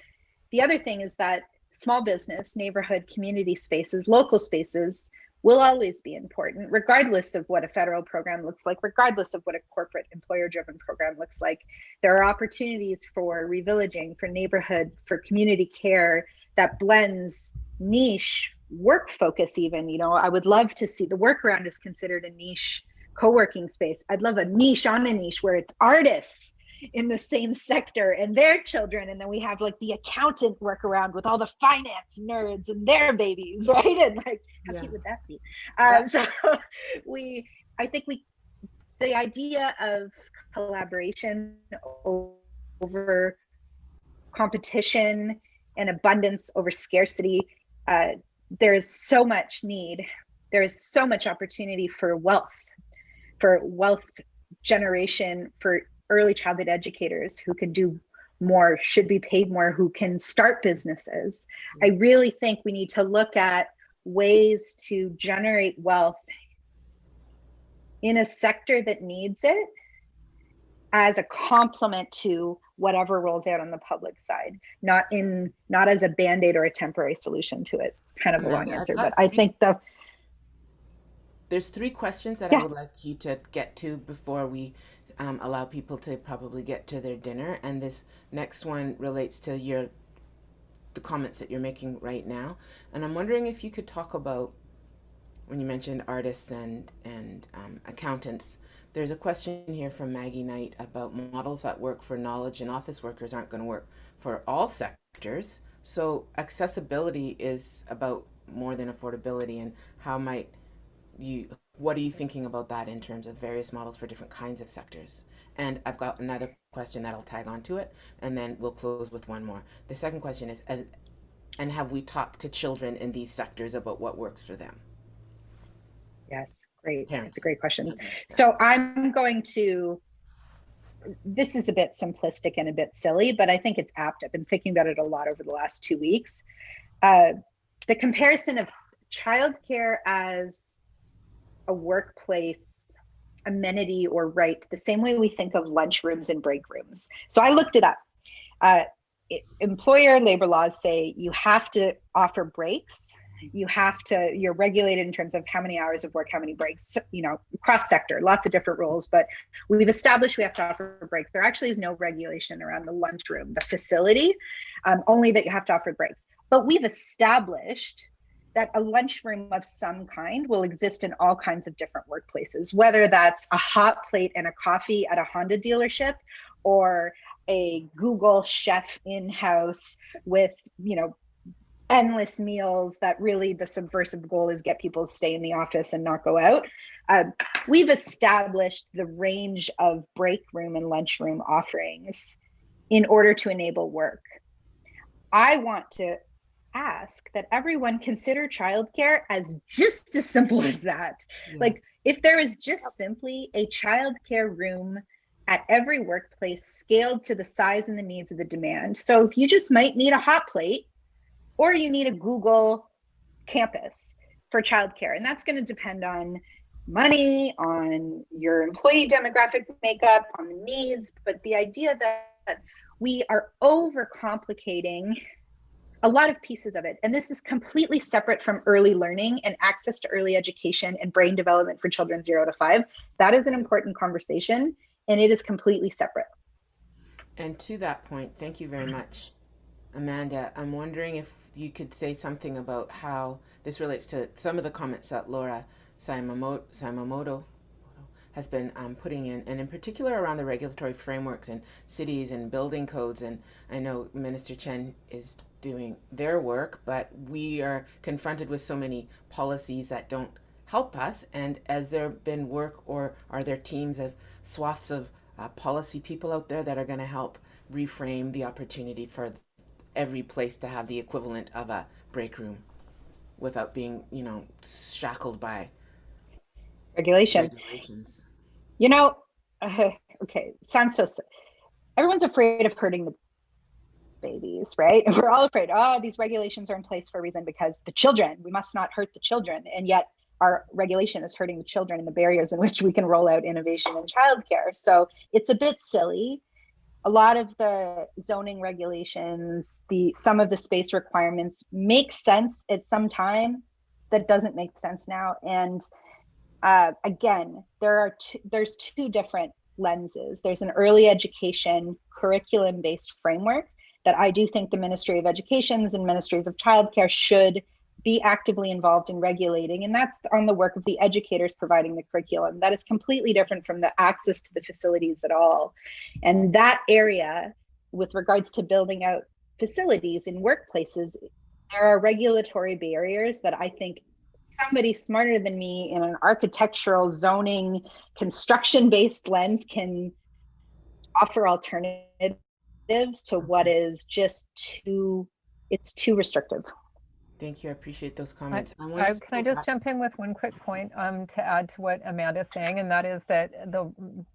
The other thing is that small business, neighborhood, community spaces, local spaces will always be important, regardless of what a federal program looks like, regardless of what a corporate employer-driven program looks like. There are opportunities for ReVillaging, for neighborhood, for community care that blends niche work focus even. I would love to see the workaround is considered a niche co-working space. I'd love a niche on a niche where it's artists in the same sector and their children, and then we have like the accountant workaround with all the finance nerds and their babies, right? And like, how cute would that be? So I think the idea of collaboration over competition and abundance over scarcity, there is so much need. There is so much opportunity for wealth generation, for early childhood educators who can do more, should be paid more, who can start businesses. I really think we need to look at ways to generate wealth in a sector that needs it as a complement to whatever rolls out on the public side, not as a band-aid or a temporary solution to it. It's kind of a long answer, but I think there's 3 questions that I would like you to get to before we allow people to probably get to their dinner. And this next one relates to the comments that you're making right now. And I'm wondering if you could talk about, when you mentioned artists and accountants, there's a question here from Maggie Knight about models that work for knowledge and office workers aren't going to work for all sectors. So accessibility is about more than affordability, and what are you thinking about that in terms of various models for different kinds of sectors? And I've got another question that'll tag onto it, and then we'll close with one more. The second question is, and have we talked to children in these sectors about what works for them? Yes, great. Parents. That's a great question. So I'm going to, this is a bit simplistic and a bit silly, but I think it's apt. I've been thinking about it a lot over the last 2 weeks. The comparison of childcare as a workplace amenity or right, the same way we think of lunch rooms and break rooms. So I looked it up. Employer labor laws say you have to offer breaks. You're regulated in terms of how many hours of work, how many breaks, cross sector, lots of different rules, but we've established we have to offer breaks. There actually is no regulation around the lunchroom, the facility, only that you have to offer breaks. But we've established that a lunchroom of some kind will exist in all kinds of different workplaces, whether that's a hot plate and a coffee at a Honda dealership, or a Google chef in-house with, you know, endless meals that really the subversive goal is get people to stay in the office and not go out. We've established the range of break room and lunchroom offerings in order to enable work. I want to ask that everyone consider childcare as just as simple as that. Yeah. Like, if there is just simply a childcare room at every workplace scaled to the size and the needs of the demand. So if you just might need a hot plate, or you need a Google campus for childcare, and that's going to depend on money, on your employee demographic makeup, on the needs, but the idea that we are overcomplicating a lot of pieces of it. And this is completely separate from early learning and access to early education and brain development for children 0 to 5. That is an important conversation, and it is completely separate. And to that point, thank you very much, Amanda. I'm wondering if you could say something about how this relates to some of the comments that Laura Saimamoto has been putting in, and in particular around the regulatory frameworks in cities and building codes. And I know Minister Chen is doing their work, but we are confronted with so many policies that don't help us. And has there been work, or are there teams of swaths of policy people out there that are going to help reframe the opportunity for every place to have the equivalent of a break room without being, you know, shackled by regulations? You know, okay, sounds so, everyone's afraid of hurting the babies, right? And we're all afraid, oh, these regulations are in place for a reason because the children, we must not hurt the children. And yet our regulation is hurting the children and the barriers in which we can roll out innovation in childcare. So it's a bit silly. A lot of the zoning regulations, some of the space requirements make sense at some time that doesn't make sense now. And again, there's two different lenses. There's an early education curriculum-based framework that I do think the Ministry of Educations and Ministries of Childcare should be actively involved in regulating, and that's on the work of the educators providing the curriculum. That is completely different from the access to the facilities at all. And that area, with regards to building out facilities in workplaces, there are regulatory barriers that I think somebody smarter than me in an architectural, zoning, construction-based lens can offer alternatives to what is just too restrictive. Thank you. I appreciate those comments. Can I just jump in with one quick point to add to what Amanda's saying, and that is that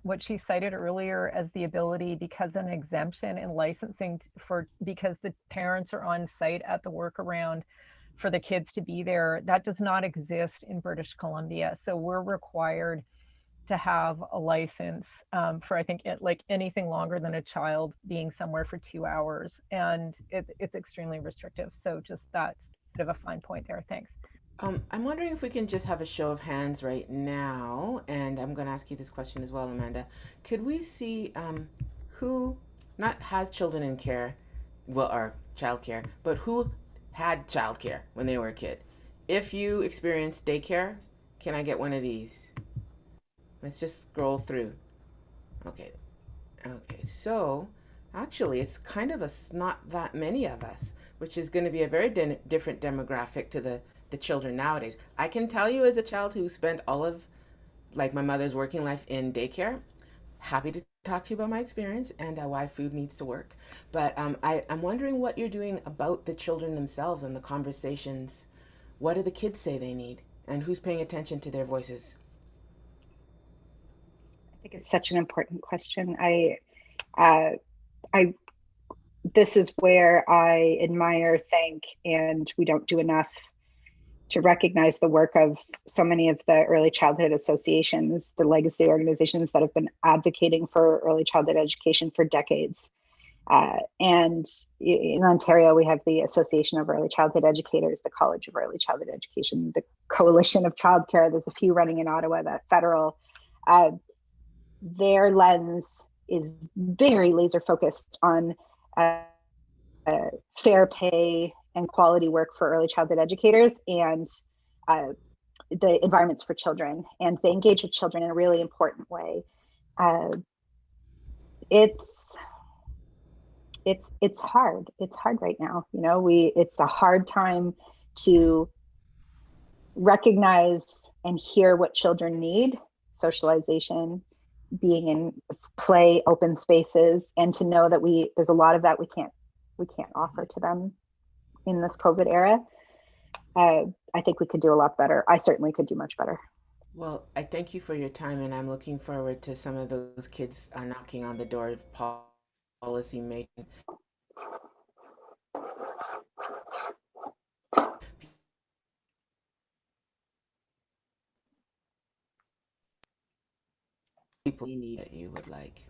what she cited earlier as the ability, because an exemption in licensing because the parents are on site at the workaround for the kids to be there, that does not exist in British Columbia. So we're required to have a license for, I think, like anything longer than a child being somewhere for 2 hours, and it's extremely restrictive. So just that's a bit of a fine point there. Thanks. I'm wondering if we can just have a show of hands right now, and I'm going to ask you this question as well, Amanda. Could we see who not has children in care, well, or childcare, but who had childcare when they were a kid? If you experienced daycare, can I get one of these? Let's just scroll through. Okay, so actually it's kind of not that many of us, which is going to be a very different demographic to the children nowadays. I can tell you, as a child who spent all of like my mother's working life in daycare, happy to talk to you about my experience and why food needs to work. But I'm wondering what you're doing about the children themselves and the conversations. What do the kids say they need, and who's paying attention to their voices? I think it's such an important question. This is where I admire, thank, and we don't do enough to recognize the work of so many of the early childhood associations, the legacy organizations that have been advocating for early childhood education for decades. And in Ontario, we have the Association of Early Childhood Educators, the College of Early Childhood Education, the Coalition of Childcare. There's a few running in Ottawa, that federal. Their lens is very laser focused on fair pay and quality work for early childhood educators, and the environments for children, and they engage with children in a really important way. It's hard. It's hard right now. You know, it's a hard time to recognize and hear what children need: socialization, being in play, open spaces, and to know that there's a lot of that we can't offer to them in this COVID era. I think we could do a lot better. I certainly could do much better. Well, I thank you for your time, and I'm looking forward to some of those kids knocking on the door of policy making. People you need that you would like.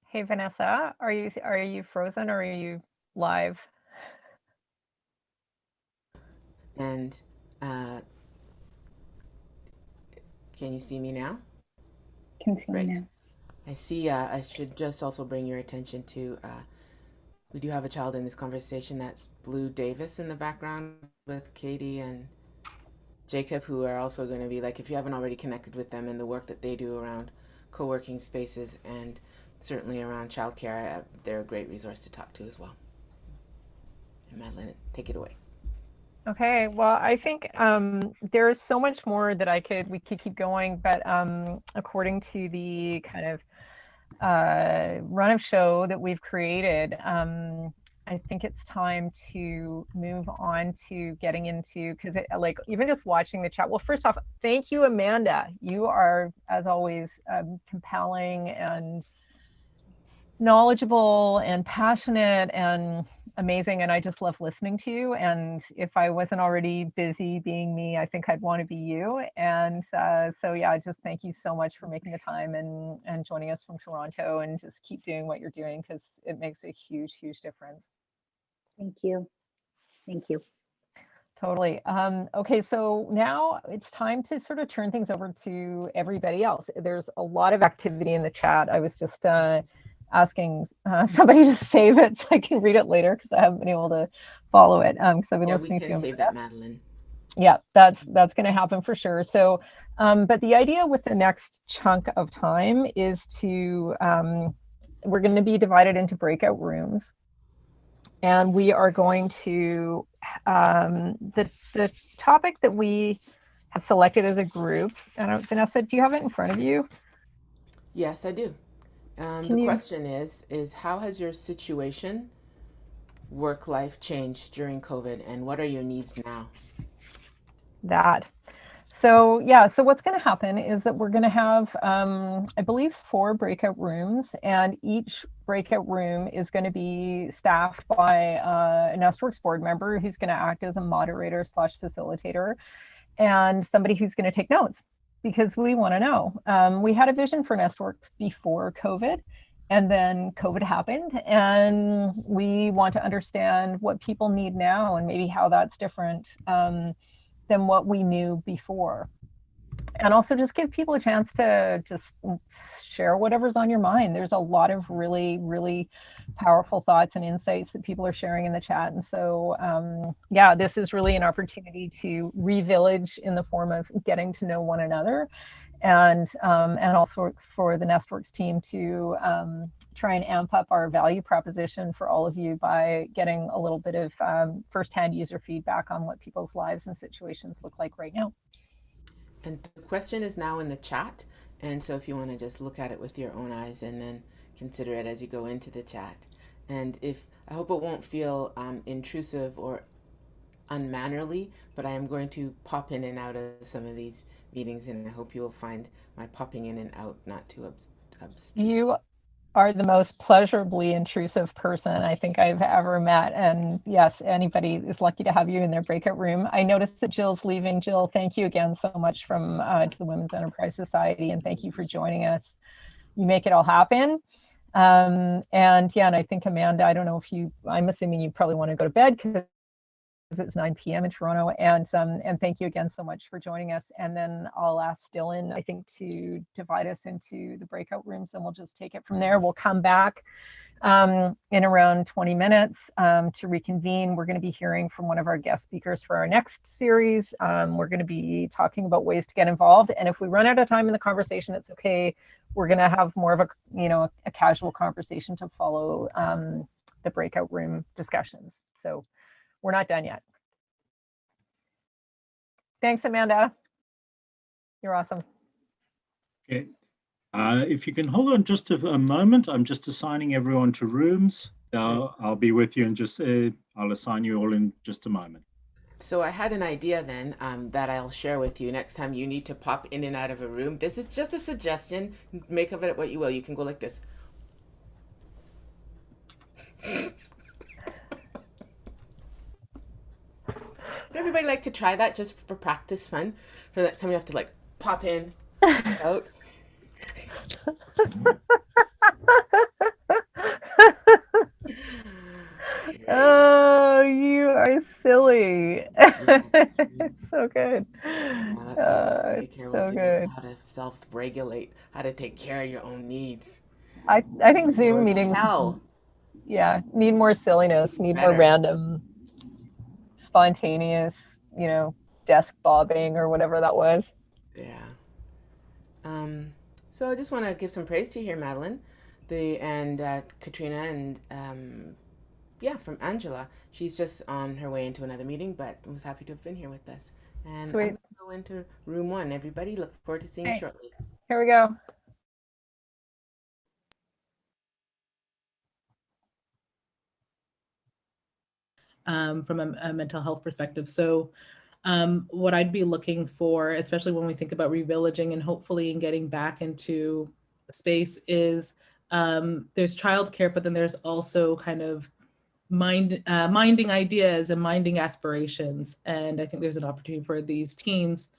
Hey, Vanessa, are you frozen or are you live? And can you see me now? Can see me now. I see. I should just also bring your attention to we do have a child in this conversation. That's Blue Davis in the background with Katie and Jacob, who are also going to be, like, if you haven't already connected with them and the work that they do around co-working spaces and certainly around childcare, they're a great resource to talk to as well. And Madeleine, take it away. Okay, well, I think there's so much more that we could keep going, but according to the kind of run of show that we've created, I think it's time to move on to getting into, because like even just watching the chat. Well, first off, thank you, Amanda. You are, as always, compelling and knowledgeable and passionate and amazing, and I just love listening to you. And if I wasn't already busy being me, I think I'd want to be you. And so yeah, just thank you so much for making the time and joining us from Toronto, and just keep doing what you're doing, because it makes a huge difference. Thank you. Thank you. Totally. Okay, so now it's time to sort of turn things over to everybody else. There's a lot of activity in the chat. I was just asking somebody to save it so I can read it later, because I haven't been able to follow it. Because I've been listening to him. Save that, Madeleine. Yeah, that's going to happen for sure. So, but the idea with the next chunk of time is to we're going to be divided into breakout rooms, and we are going to the topic that we have selected as a group. And Vanessa, do you have it in front of you? Yes, I do. The question is how has your situation, work life, changed during COVID, and what are your needs now? So yeah, so what's going to happen is that we're going to have, I believe, 4 breakout rooms, and each breakout room is going to be staffed by a Nestworks board member who's going to act as a moderator / facilitator, and somebody who's going to take notes, because we want to know. We had a vision for Nestworks before COVID, and then COVID happened, and we want to understand what people need now and maybe how that's different than what we knew before. And also just give people a chance to just share whatever's on your mind. There's a lot of really powerful thoughts and insights that people are sharing in the chat. And so, yeah, this is really an opportunity to re-village in the form of getting to know one another, and also for the Nestworks team to try and amp up our value proposition for all of you by getting a little bit of firsthand user feedback on what people's lives and situations look like right now. And the question is now in the chat, and so if you want to just look at it with your own eyes and then consider it as you go into the chat. And I hope it won't feel intrusive or unmannerly, but I am going to pop in and out of some of these meetings, and I hope you will find my popping in and out not too obtrusive. You are the most pleasurably intrusive person I think I've ever met. And yes, anybody is lucky to have you in their breakout room. I noticed that Jill's leaving. Jill, thank you again so much from to the Women's Enterprise Society, and thank you for joining us. You make it all happen. And yeah, and I think Amanda, I don't know if I'm assuming you probably want to go to bed because it's 9 p.m. in Toronto. And thank you again so much for joining us. And then I'll ask Dylan, I think, to divide us into the breakout rooms, and we'll just take it from there. We'll come back in around 20 minutes to reconvene. We're going to be hearing from one of our guest speakers for our next series. We're going to be talking about ways to get involved. And if we run out of time in the conversation, it's okay. We're going to have more of a casual conversation to follow the breakout room discussions. So we're not done yet. Thanks, Amanda. You're awesome. Okay. If you can hold on just a moment, I'm just assigning everyone to rooms. I'll be with you and just I'll assign you all in just a moment. So I had an idea then that I'll share with you next time you need to pop in and out of a room. This is just a suggestion. Make of it what you will. You can go like this. Would everybody like to try that just for practice fun? For that time you have to like pop in, out. Oh, you are silly. So good. That's what take care so of good. How to self-regulate, how to take care of your own needs. I think Zoom meetings, yeah, need more silliness, need more random, spontaneous, desk bobbing or whatever that was. Yeah. So I just want to give some praise to you here, Madeleine, and Katrina, and yeah, from Angela. She's just on her way into another meeting, but was happy to have been here with us. And Sweet. I'm going to go into room 1. Everybody, look forward to seeing you shortly. Here we go. From a mental health perspective. So what I'd be looking for, especially when we think about revillaging and hopefully in getting back into space, is there's childcare, but then there's also kind of minding ideas and minding aspirations. And I think there's an opportunity for these teams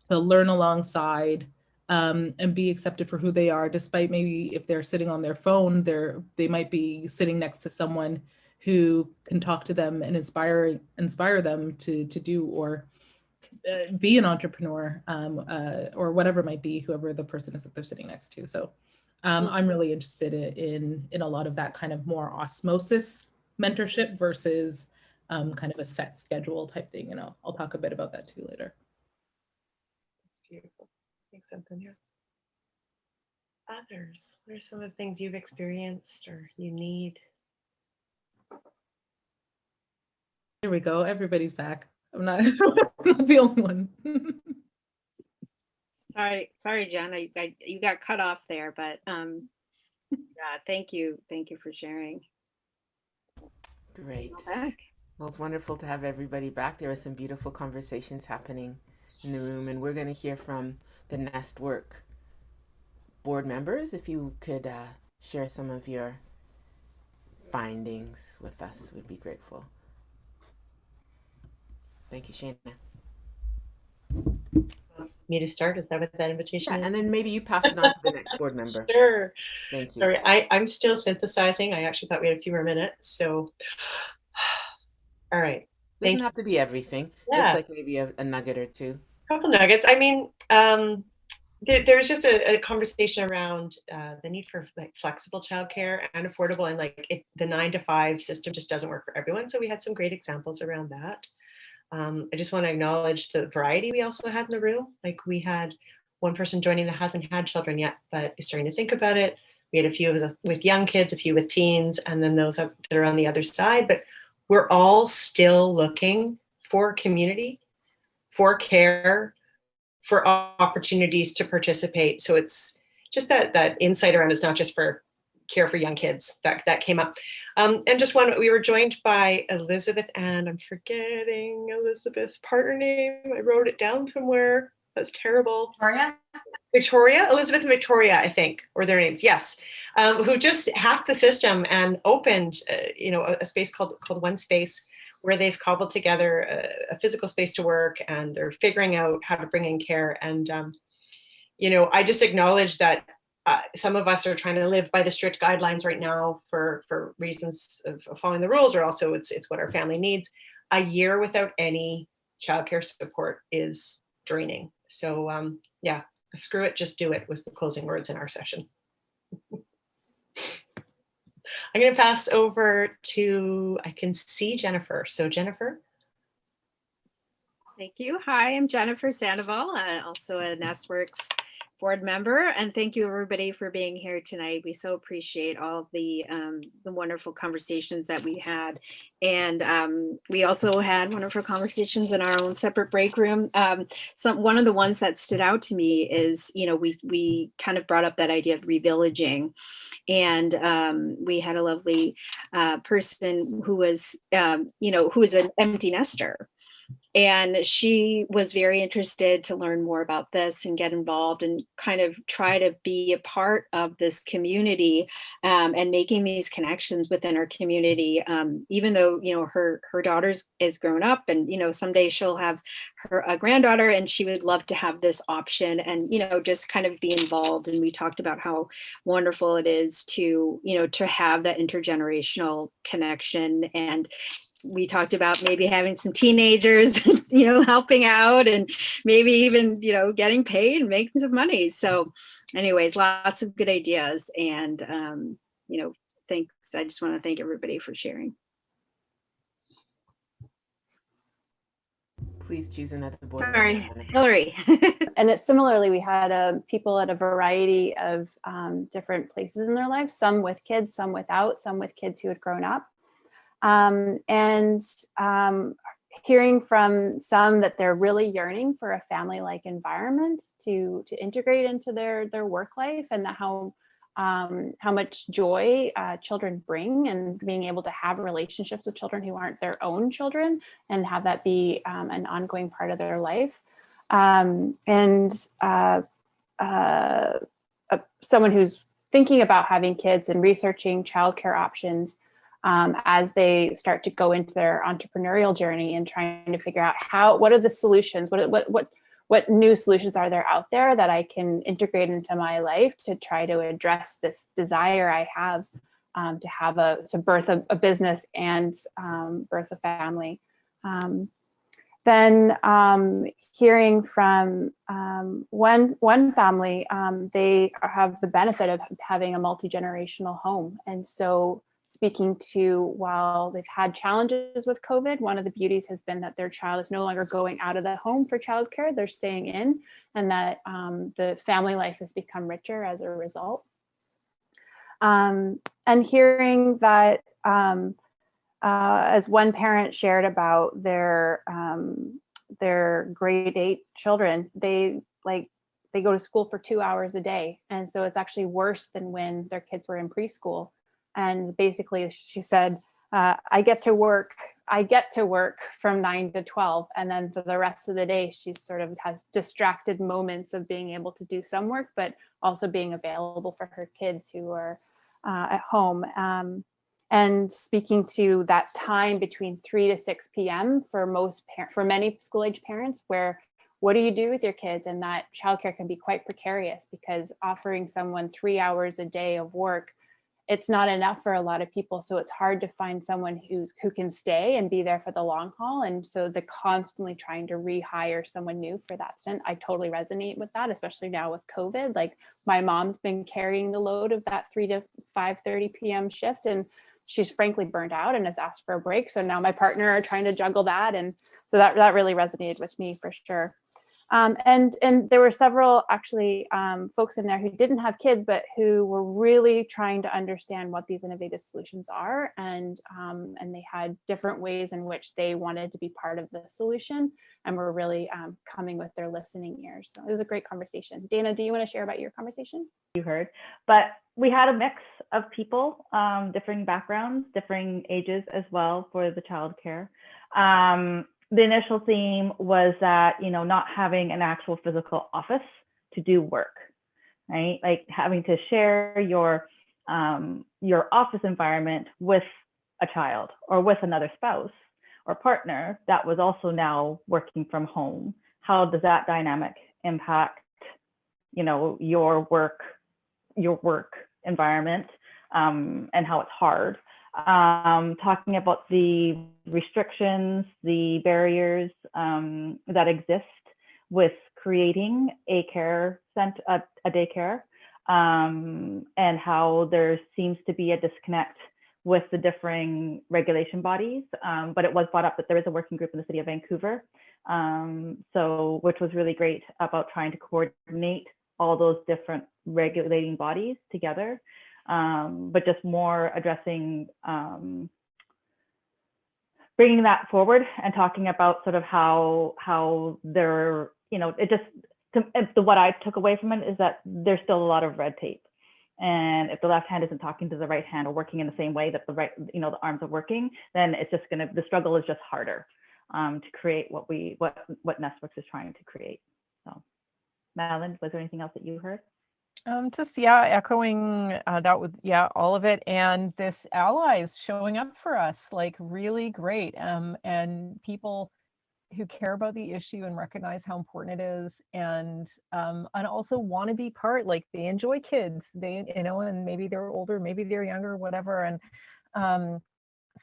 to learn alongside and be accepted for who they are, despite maybe if they're sitting on their phone, they might be sitting next to someone who can talk to them and inspire them to do or be an entrepreneur or whatever it might be, whoever the person is that they're sitting next to. So I'm really interested in a lot of that kind of more osmosis mentorship versus kind of a set schedule type thing. And I'll talk a bit about that too later. That's beautiful. Thanks, Antonia. Others, what are some of the things you've experienced or you need? Here we go. Everybody's back. I'm not the only one. Sorry, Jen. You got cut off there, but yeah, thank you for sharing. Great. Well, it's wonderful to have everybody back. There were some beautiful conversations happening in the room, and we're going to hear from the Nestworks board members. If you could share some of your findings with us, we'd be grateful. Thank you, Shana. Me to start? Is that what that invitation is? And then maybe you pass it on to the next board member. Sure. Thank you. Sorry, I'm still synthesizing. I actually thought we had a few more minutes. So, all right. Doesn't have to be everything. Yeah. Just like maybe a nugget or two. A couple nuggets. I mean, there's just a conversation around the need for like flexible childcare and affordable, and like the 9-to-5 system just doesn't work for everyone. So we had some great examples around that. I just want to acknowledge the variety we also had in the room. Like we had one person joining that hasn't had children yet, but is starting to think about it. We had a few with young kids, a few with teens, and then those that are on the other side. But we're all still looking for community, for care, for opportunities to participate. So it's just that insight around is not just for care for young kids that came up. And just we were joined by Elizabeth, and I'm forgetting Elizabeth's partner name. I wrote it down somewhere. That's terrible. Elizabeth and Victoria, I think, or their names. Yes. Who just hacked the system and opened, a space called One Space, where they've cobbled together a physical space to work, and they're figuring out how to bring in care. And, I just acknowledge that some of us are trying to live by the strict guidelines right now for reasons of following the rules, or also it's what our family needs. a year without any childcare support is draining. So yeah, screw it, just do it was the closing words in our session. I'm going to pass over to, I can see Jennifer. So Jennifer. Thank you. Hi, I'm Jennifer Sandoval, also a Nestworks board member, and thank you everybody for being here tonight. We so appreciate all the wonderful conversations that we had, and we also had wonderful conversations in our own separate break room. One of the ones that stood out to me is, you know, we kind of brought up that idea of revillaging, and we had a lovely person who was, you know, who is an empty nester. And she was very interested to learn more about this and get involved and kind of try to be a part of this community, and making these connections within our community. Even though, you know, her daughter is grown up, and, you know, someday she'll have a granddaughter, and she would love to have this option and, you know, just kind of be involved. And we talked about how wonderful it is to, you know, to have that intergenerational connection. And we talked about maybe having some teenagers, you know, helping out, and maybe even, you know, getting paid and making some money. So anyways, lots of good ideas. And, you know, thanks. I just want to thank everybody for sharing. Please choose another board. Sorry, Hillary. And it's similarly, we had people at a variety of different places in their life, some with kids, some without, some with kids who had grown up. Hearing from some that they're really yearning for a family-like environment to integrate into their work life, and how much joy children bring, and being able to have relationships with children who aren't their own children, and have that be an ongoing part of their life. Someone who's thinking about having kids and researching childcare options as they start to go into their entrepreneurial journey, and trying to figure out what are the solutions, what new solutions are there out there that I can integrate into my life to try to address this desire I have to birth a business and birth a family. Then hearing from one family, they have the benefit of having a multi-generational home, and so speaking to, while they've had challenges with COVID, one of the beauties has been that their child is no longer going out of the home for childcare, they're staying in, and that the family life has become richer as a result. And hearing that, as one parent shared about their grade 8 children, they go to school for 2 hours a day. And so it's actually worse than when their kids were in preschool. And basically, she said, I get to work from 9 to 12. And then for the rest of the day, she sort of has distracted moments of being able to do some work, but also being available for her kids who are at home. And speaking to that time between 3 to 6 p.m. for many school-age parents, where what do you do with your kids? And that childcare can be quite precarious, because offering someone 3 hours a day of work, it's not enough for a lot of people. So it's hard to find someone who can stay and be there for the long haul. And so the constantly trying to rehire someone new for that stint, I totally resonate with that, especially now with COVID. Like, my mom's been carrying the load of that 3 to 5:30 p.m. shift, and she's frankly burnt out and has asked for a break. So now my partner are trying to juggle that. And so that really resonated with me for sure. And there were several actually folks in there who didn't have kids, but who were really trying to understand what these innovative solutions are, and they had different ways in which they wanted to be part of the solution, and were really coming with their listening ears. So it was a great conversation. Dana, do you want to share about your conversation? You heard, but we had a mix of people, differing backgrounds, differing ages as well for the childcare. The initial theme was that, not having an actual physical office to do work, right? Like having to share your office environment with a child or with another spouse or partner that was also now working from home. How does that dynamic impact, your work environment, and how it's hard? talking about the restrictions, the barriers that exist with creating a care center, a daycare, and how there seems to be a disconnect with the differing regulation bodies. But it was brought up that there is a working group in the city of Vancouver, which was really great about trying to coordinate all those different regulating bodies together, but just more addressing, bringing that forward and talking about sort of how they're, it just, what I took away from it is that there's still a lot of red tape. And if the left hand isn't talking to the right hand or working in the same way that the arms are working, then it's just the struggle is just harder to create what Nestworks is trying to create. So, Madeleine, was there anything else that you heard? Echoing that with all of it, and this allies showing up for us, like really great, and people who care about the issue and recognize how important it is, and also want to be part, like they enjoy kids, and maybe they're older, maybe they're younger, whatever. And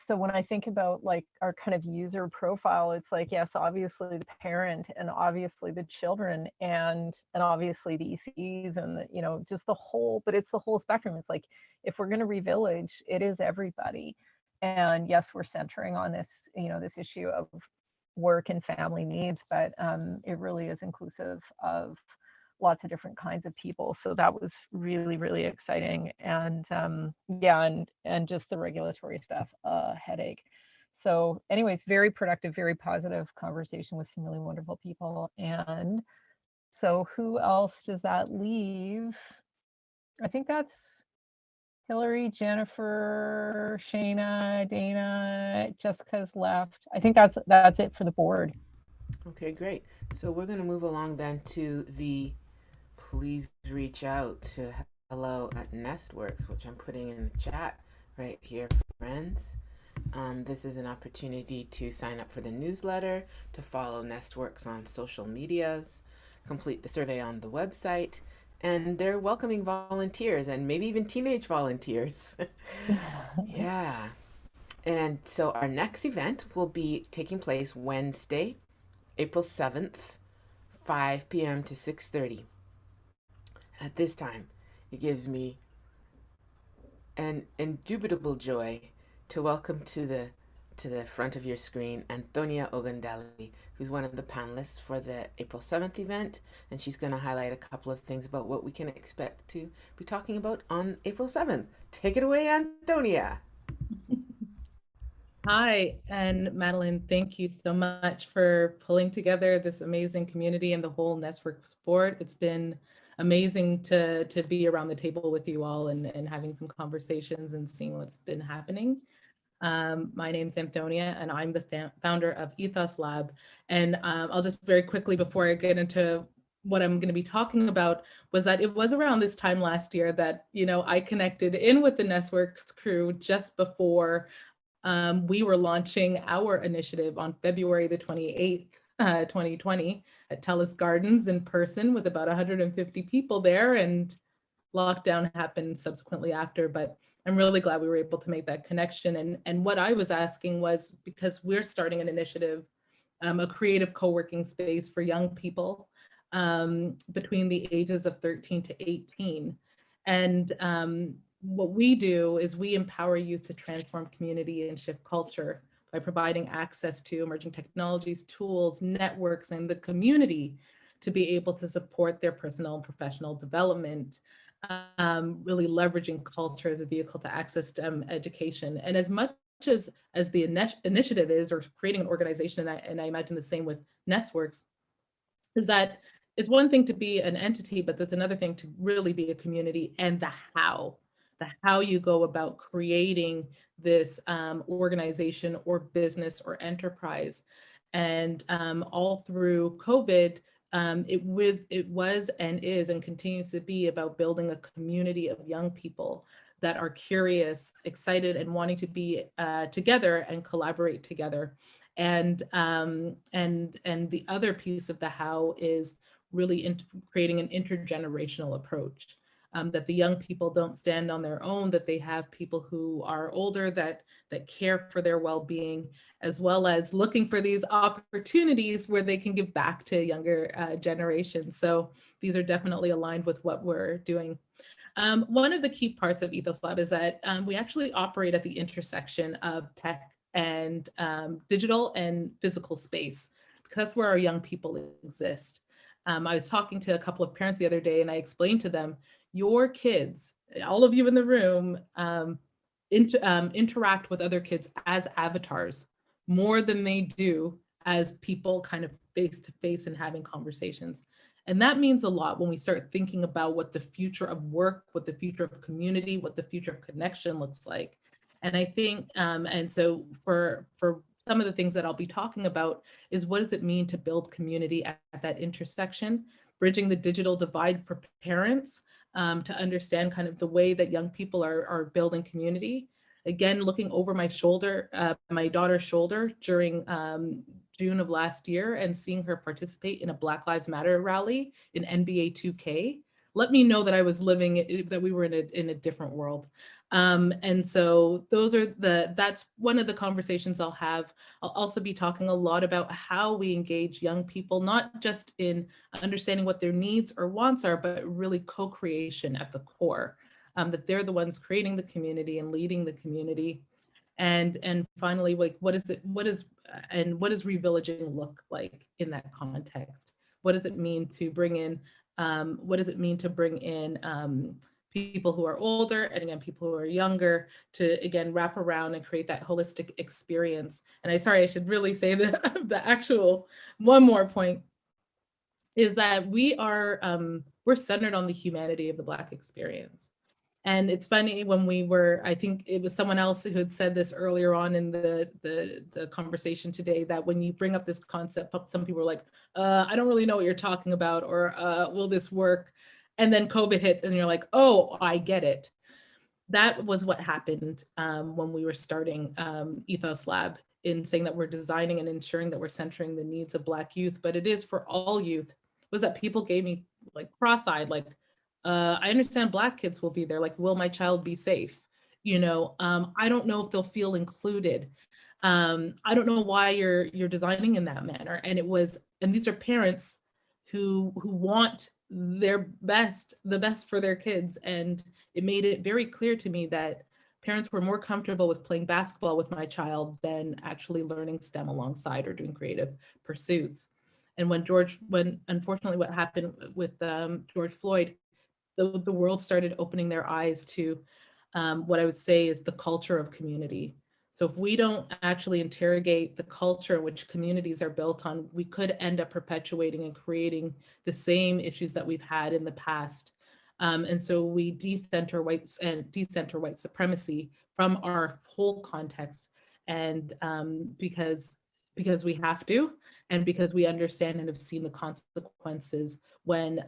so when I think about like our kind of user profile, it's like, yes, obviously the parent, and obviously the children, and obviously the ECs, and just the whole, but it's the whole spectrum. It's like, if we're going to revillage, it is everybody. And yes, we're centering on this, this issue of work and family needs, but it really is inclusive of lots of different kinds of people. So that was really, really exciting. And and just the regulatory stuff, headache. So anyways, very productive, very positive conversation with some really wonderful people. And so who else does that leave? I think that's Hillary, Jennifer, Shayna, Dana, Jessica's left. I think that's it for the board. Okay, great. So we're going to move along then to the please reach out to hello@Nestworks, which I'm putting in the chat right here, friends. This is an opportunity to sign up for the newsletter, to follow Nestworks on social medias, complete the survey on the website, and they're welcoming volunteers and maybe even teenage volunteers. Yeah. And so our next event will be taking place Wednesday, April 7th, 5 p.m. to 6:30. At this time, it gives me an indubitable joy to welcome to the front of your screen Antonia Ogundeli, who's one of the panelists for the April 7th event, and she's going to highlight a couple of things about what we can expect to be talking about on April 7th. Take it away, Antonia. Hi, and Madeleine, thank you so much for pulling together this amazing community and the whole Nestworks board. It's been amazing to be around the table with you all and having some conversations and seeing what's been happening. My name's Antonia, and I'm the founder of Ethos Lab. And I'll just very quickly, before I get into what I'm going to be talking about, was that it was around this time last year that, I connected in with the Nestworks crew just before we were launching our initiative on February the 28th, 2020 at Telus Gardens in person with about 150 people there, and lockdown happened subsequently after, but I'm really glad we were able to make that connection. And what I was asking was, because we're starting an initiative, a creative co-working space for young people between the ages of 13 to 18. And what we do is we empower youth to transform community and shift culture by providing access to emerging technologies, tools, networks, and the community to be able to support their personal and professional development, really leveraging culture as a vehicle to access STEM education. And as much as the initiative is, or creating an organization, and I imagine the same with Nestworks, is that it's one thing to be an entity, but there's another thing to really be a community, and the how you go about creating this organization or business or enterprise. And all through COVID, it was and is and continues to be about building a community of young people that are curious, excited, and wanting to be together and collaborate together. And the other piece of the how is really creating an intergenerational approach. that the young people don't stand on their own, that they have people who are older that care for their well-being, as well as looking for these opportunities where they can give back to younger generations. So these are definitely aligned with what we're doing. One of the key parts of Ethos Lab is that we actually operate at the intersection of tech and digital and physical space, because that's where our young people exist. I was talking to a couple of parents the other day, and I explained to them, your kids, all of you in the room, interact with other kids as avatars more than they do as people kind of face to face and having conversations. And that means a lot when we start thinking about what the future of work, what the future of community, what the future of connection looks like. And I think, and so for some of the things that I'll be talking about is, what does it mean to build community at that intersection, bridging the digital divide for parents, to understand kind of the way that young people are building community. Again, looking over my shoulder, my daughter's shoulder during June of last year, and seeing her participate in a Black Lives Matter rally in NBA 2K, let me know that I was living, that we were in a different world. And so that's one of the conversations I'll have. I'll also be talking a lot about how we engage young people, not just in understanding what their needs or wants are, but really co-creation at the core, that they're the ones creating the community and leading the community. And finally, like, what does ReVillaging look like in that context? What does it mean to bring in, people who are older, and again, people who are younger, to again wrap around and create that holistic experience. And I should really say the actual one more point is that we're centered on the humanity of the Black experience. And it's funny, when I think it was someone else who had said this earlier on in the conversation today, that when you bring up this concept, some people are like, I don't really know what you're talking about, or will this work? And then COVID hit, and you're like, oh, I get it. That was what happened when we were starting Ethos Lab, in saying that we're designing and ensuring that we're centering the needs of Black youth, but it is for all youth. Was that people gave me like cross-eyed, like, I understand Black kids will be there, like, will my child be safe? I don't know if they'll feel included. I don't know why you're designing in that manner. And these are parents who want the best for their kids. And it made it very clear to me that parents were more comfortable with playing basketball with my child than actually learning STEM alongside or doing creative pursuits. And when unfortunately what happened with George Floyd, the world started opening their eyes to what I would say is the culture of community. So if we don't actually interrogate the culture in which communities are built on, we could end up perpetuating and creating the same issues that we've had in the past. And so we decenter white supremacy from our whole context. And because we have to, and because we understand and have seen the consequences when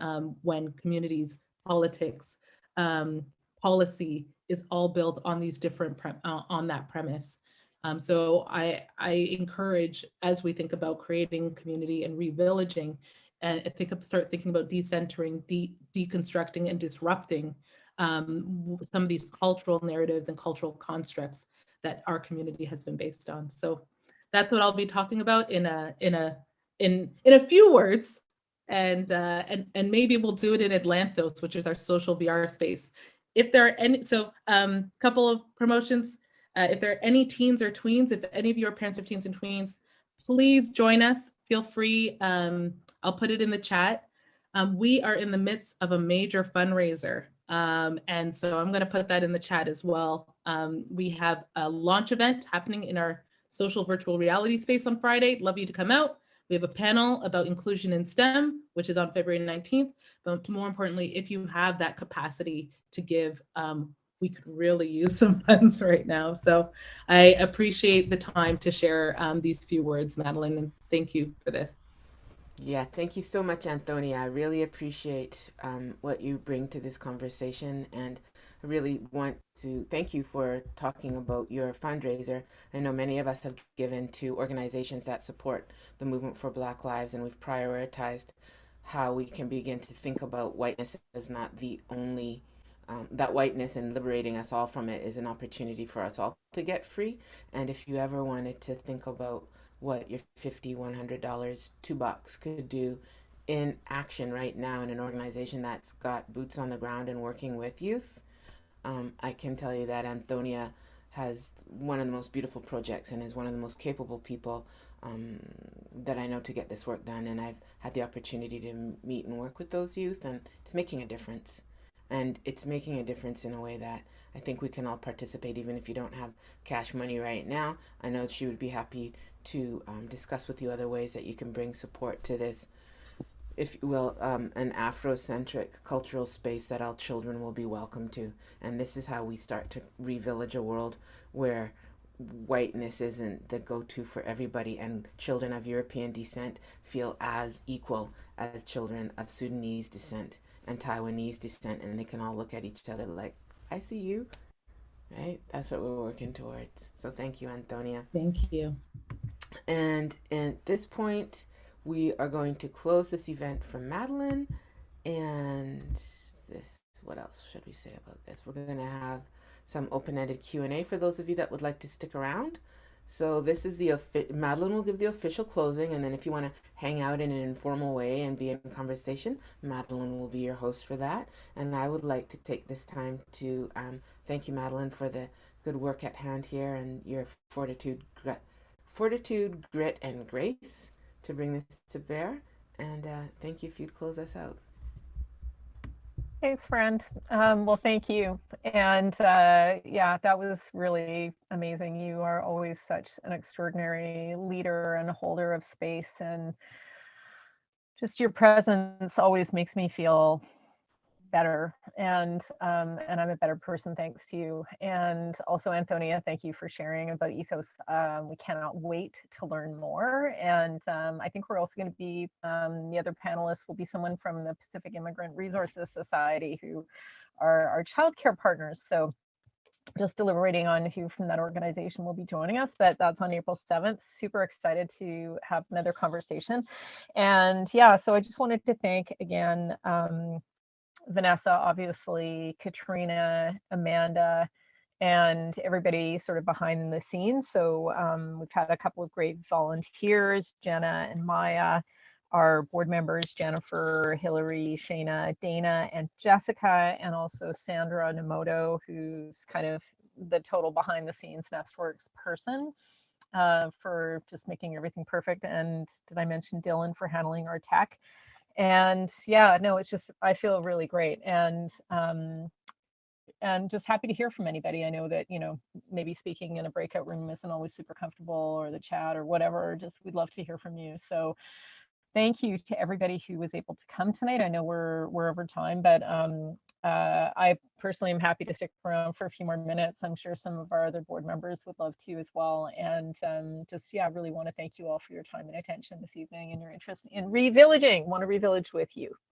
communities, politics, policy is all built on these different on that premise. So I encourage, as we think about creating community and revillaging, and start thinking about decentering, deconstructing, and disrupting some of these cultural narratives and cultural constructs that our community has been based on. So that's what I'll be talking about in a few words, and maybe we'll do it in Atlanthos, which is our social VR space. If there are any, couple of promotions. If there are any teens or tweens, if any of your parents are teens and tweens, please join us. Feel free. I'll put it in the chat. We are in the midst of a major fundraiser. And so I'm going to put that in the chat as well. We have a launch event happening in our social virtual reality space on Friday. Love you to come out. We have a panel about inclusion in STEM, which is on February 19th. But more importantly, if you have that capacity to give, we could really use some funds right now. So I appreciate the time to share these few words, Madeleine, and thank you for this. Yeah, thank you so much, Antonia. I really appreciate what you bring to this conversation, and I really want to thank you for talking about your fundraiser. I know many of us have given to organizations that support the movement for Black lives, and we've prioritized how we can begin to think about whiteness as not the only that whiteness and liberating us all from it is an opportunity for us all to get free. And if you ever wanted to think about what your $50, $100, $2 could do in action right now in an organization that's got boots on the ground and working with youth, I can tell you that Antonia has one of the most beautiful projects and is one of the most capable people that I know to get this work done. And I've had the opportunity to meet and work with those youth, and it's making a difference. And it's making a difference in a way that I think we can all participate, even if you don't have cash money right now. I know she would be happy to discuss with you other ways that you can bring support to this, if you will, an Afrocentric cultural space that all children will be welcome to. And this is how we start to re-village a world where whiteness isn't the go-to for everybody, and children of European descent feel as equal as children of Sudanese descent and Taiwanese descent, and they can all look at each other like, I see you, right? That's what we're working towards. So thank you, Antonia. Thank you. And at this point, we are going to close this event from Madeleine. And this, what else should we say about this? We're going to have some open-ended Q&A for those of you that would like to stick around. So this is the, Madeleine will give the official closing, and then if you want to hang out in an informal way and be in conversation, Madeleine will be your host for that. And I would like to take this time to thank you, Madeleine, for the good work at hand here and your fortitude, grit, and grace to bring this to bear. And thank you if you'd close us out. Thanks, friend. Well, thank you. And yeah, that was really amazing. You are always such an extraordinary leader and holder of space, and just your presence always makes me feel better, and I'm a better person thanks to you. And also, Antonia, thank you for sharing about Ethos. We cannot wait to learn more, and I think we're also going to be, the other panelists will be someone from the Pacific Immigrant Resources Society, who are our childcare partners. So just deliberating on who from that organization will be joining us, but that's on April 7th. Super excited to have another conversation. And yeah, so I just wanted to thank again, Vanessa, obviously, Katrina, Amanda, and everybody sort of behind the scenes. So we've had a couple of great volunteers, Jenna and Maya, our board members, Jennifer, Hillary, Shayna, Dana, and Jessica, and also Sandra Namoto, who's kind of the total behind the scenes Nestworks person, for just making everything perfect. And did I mention Dylan for handling our tech? And yeah, no, it's just, I feel really great, and just happy to hear from anybody. I know that, you know, maybe speaking in a breakout room isn't always super comfortable, or the chat or whatever. Just, we'd love to hear from you. So thank you to everybody who was able to come tonight. I know we're over time, but I personally am happy to stick around for a few more minutes. I'm sure some of our other board members would love to as well. And just, yeah, I really want to thank you all for your time and attention this evening and your interest in re-villaging. Want to re-village with you.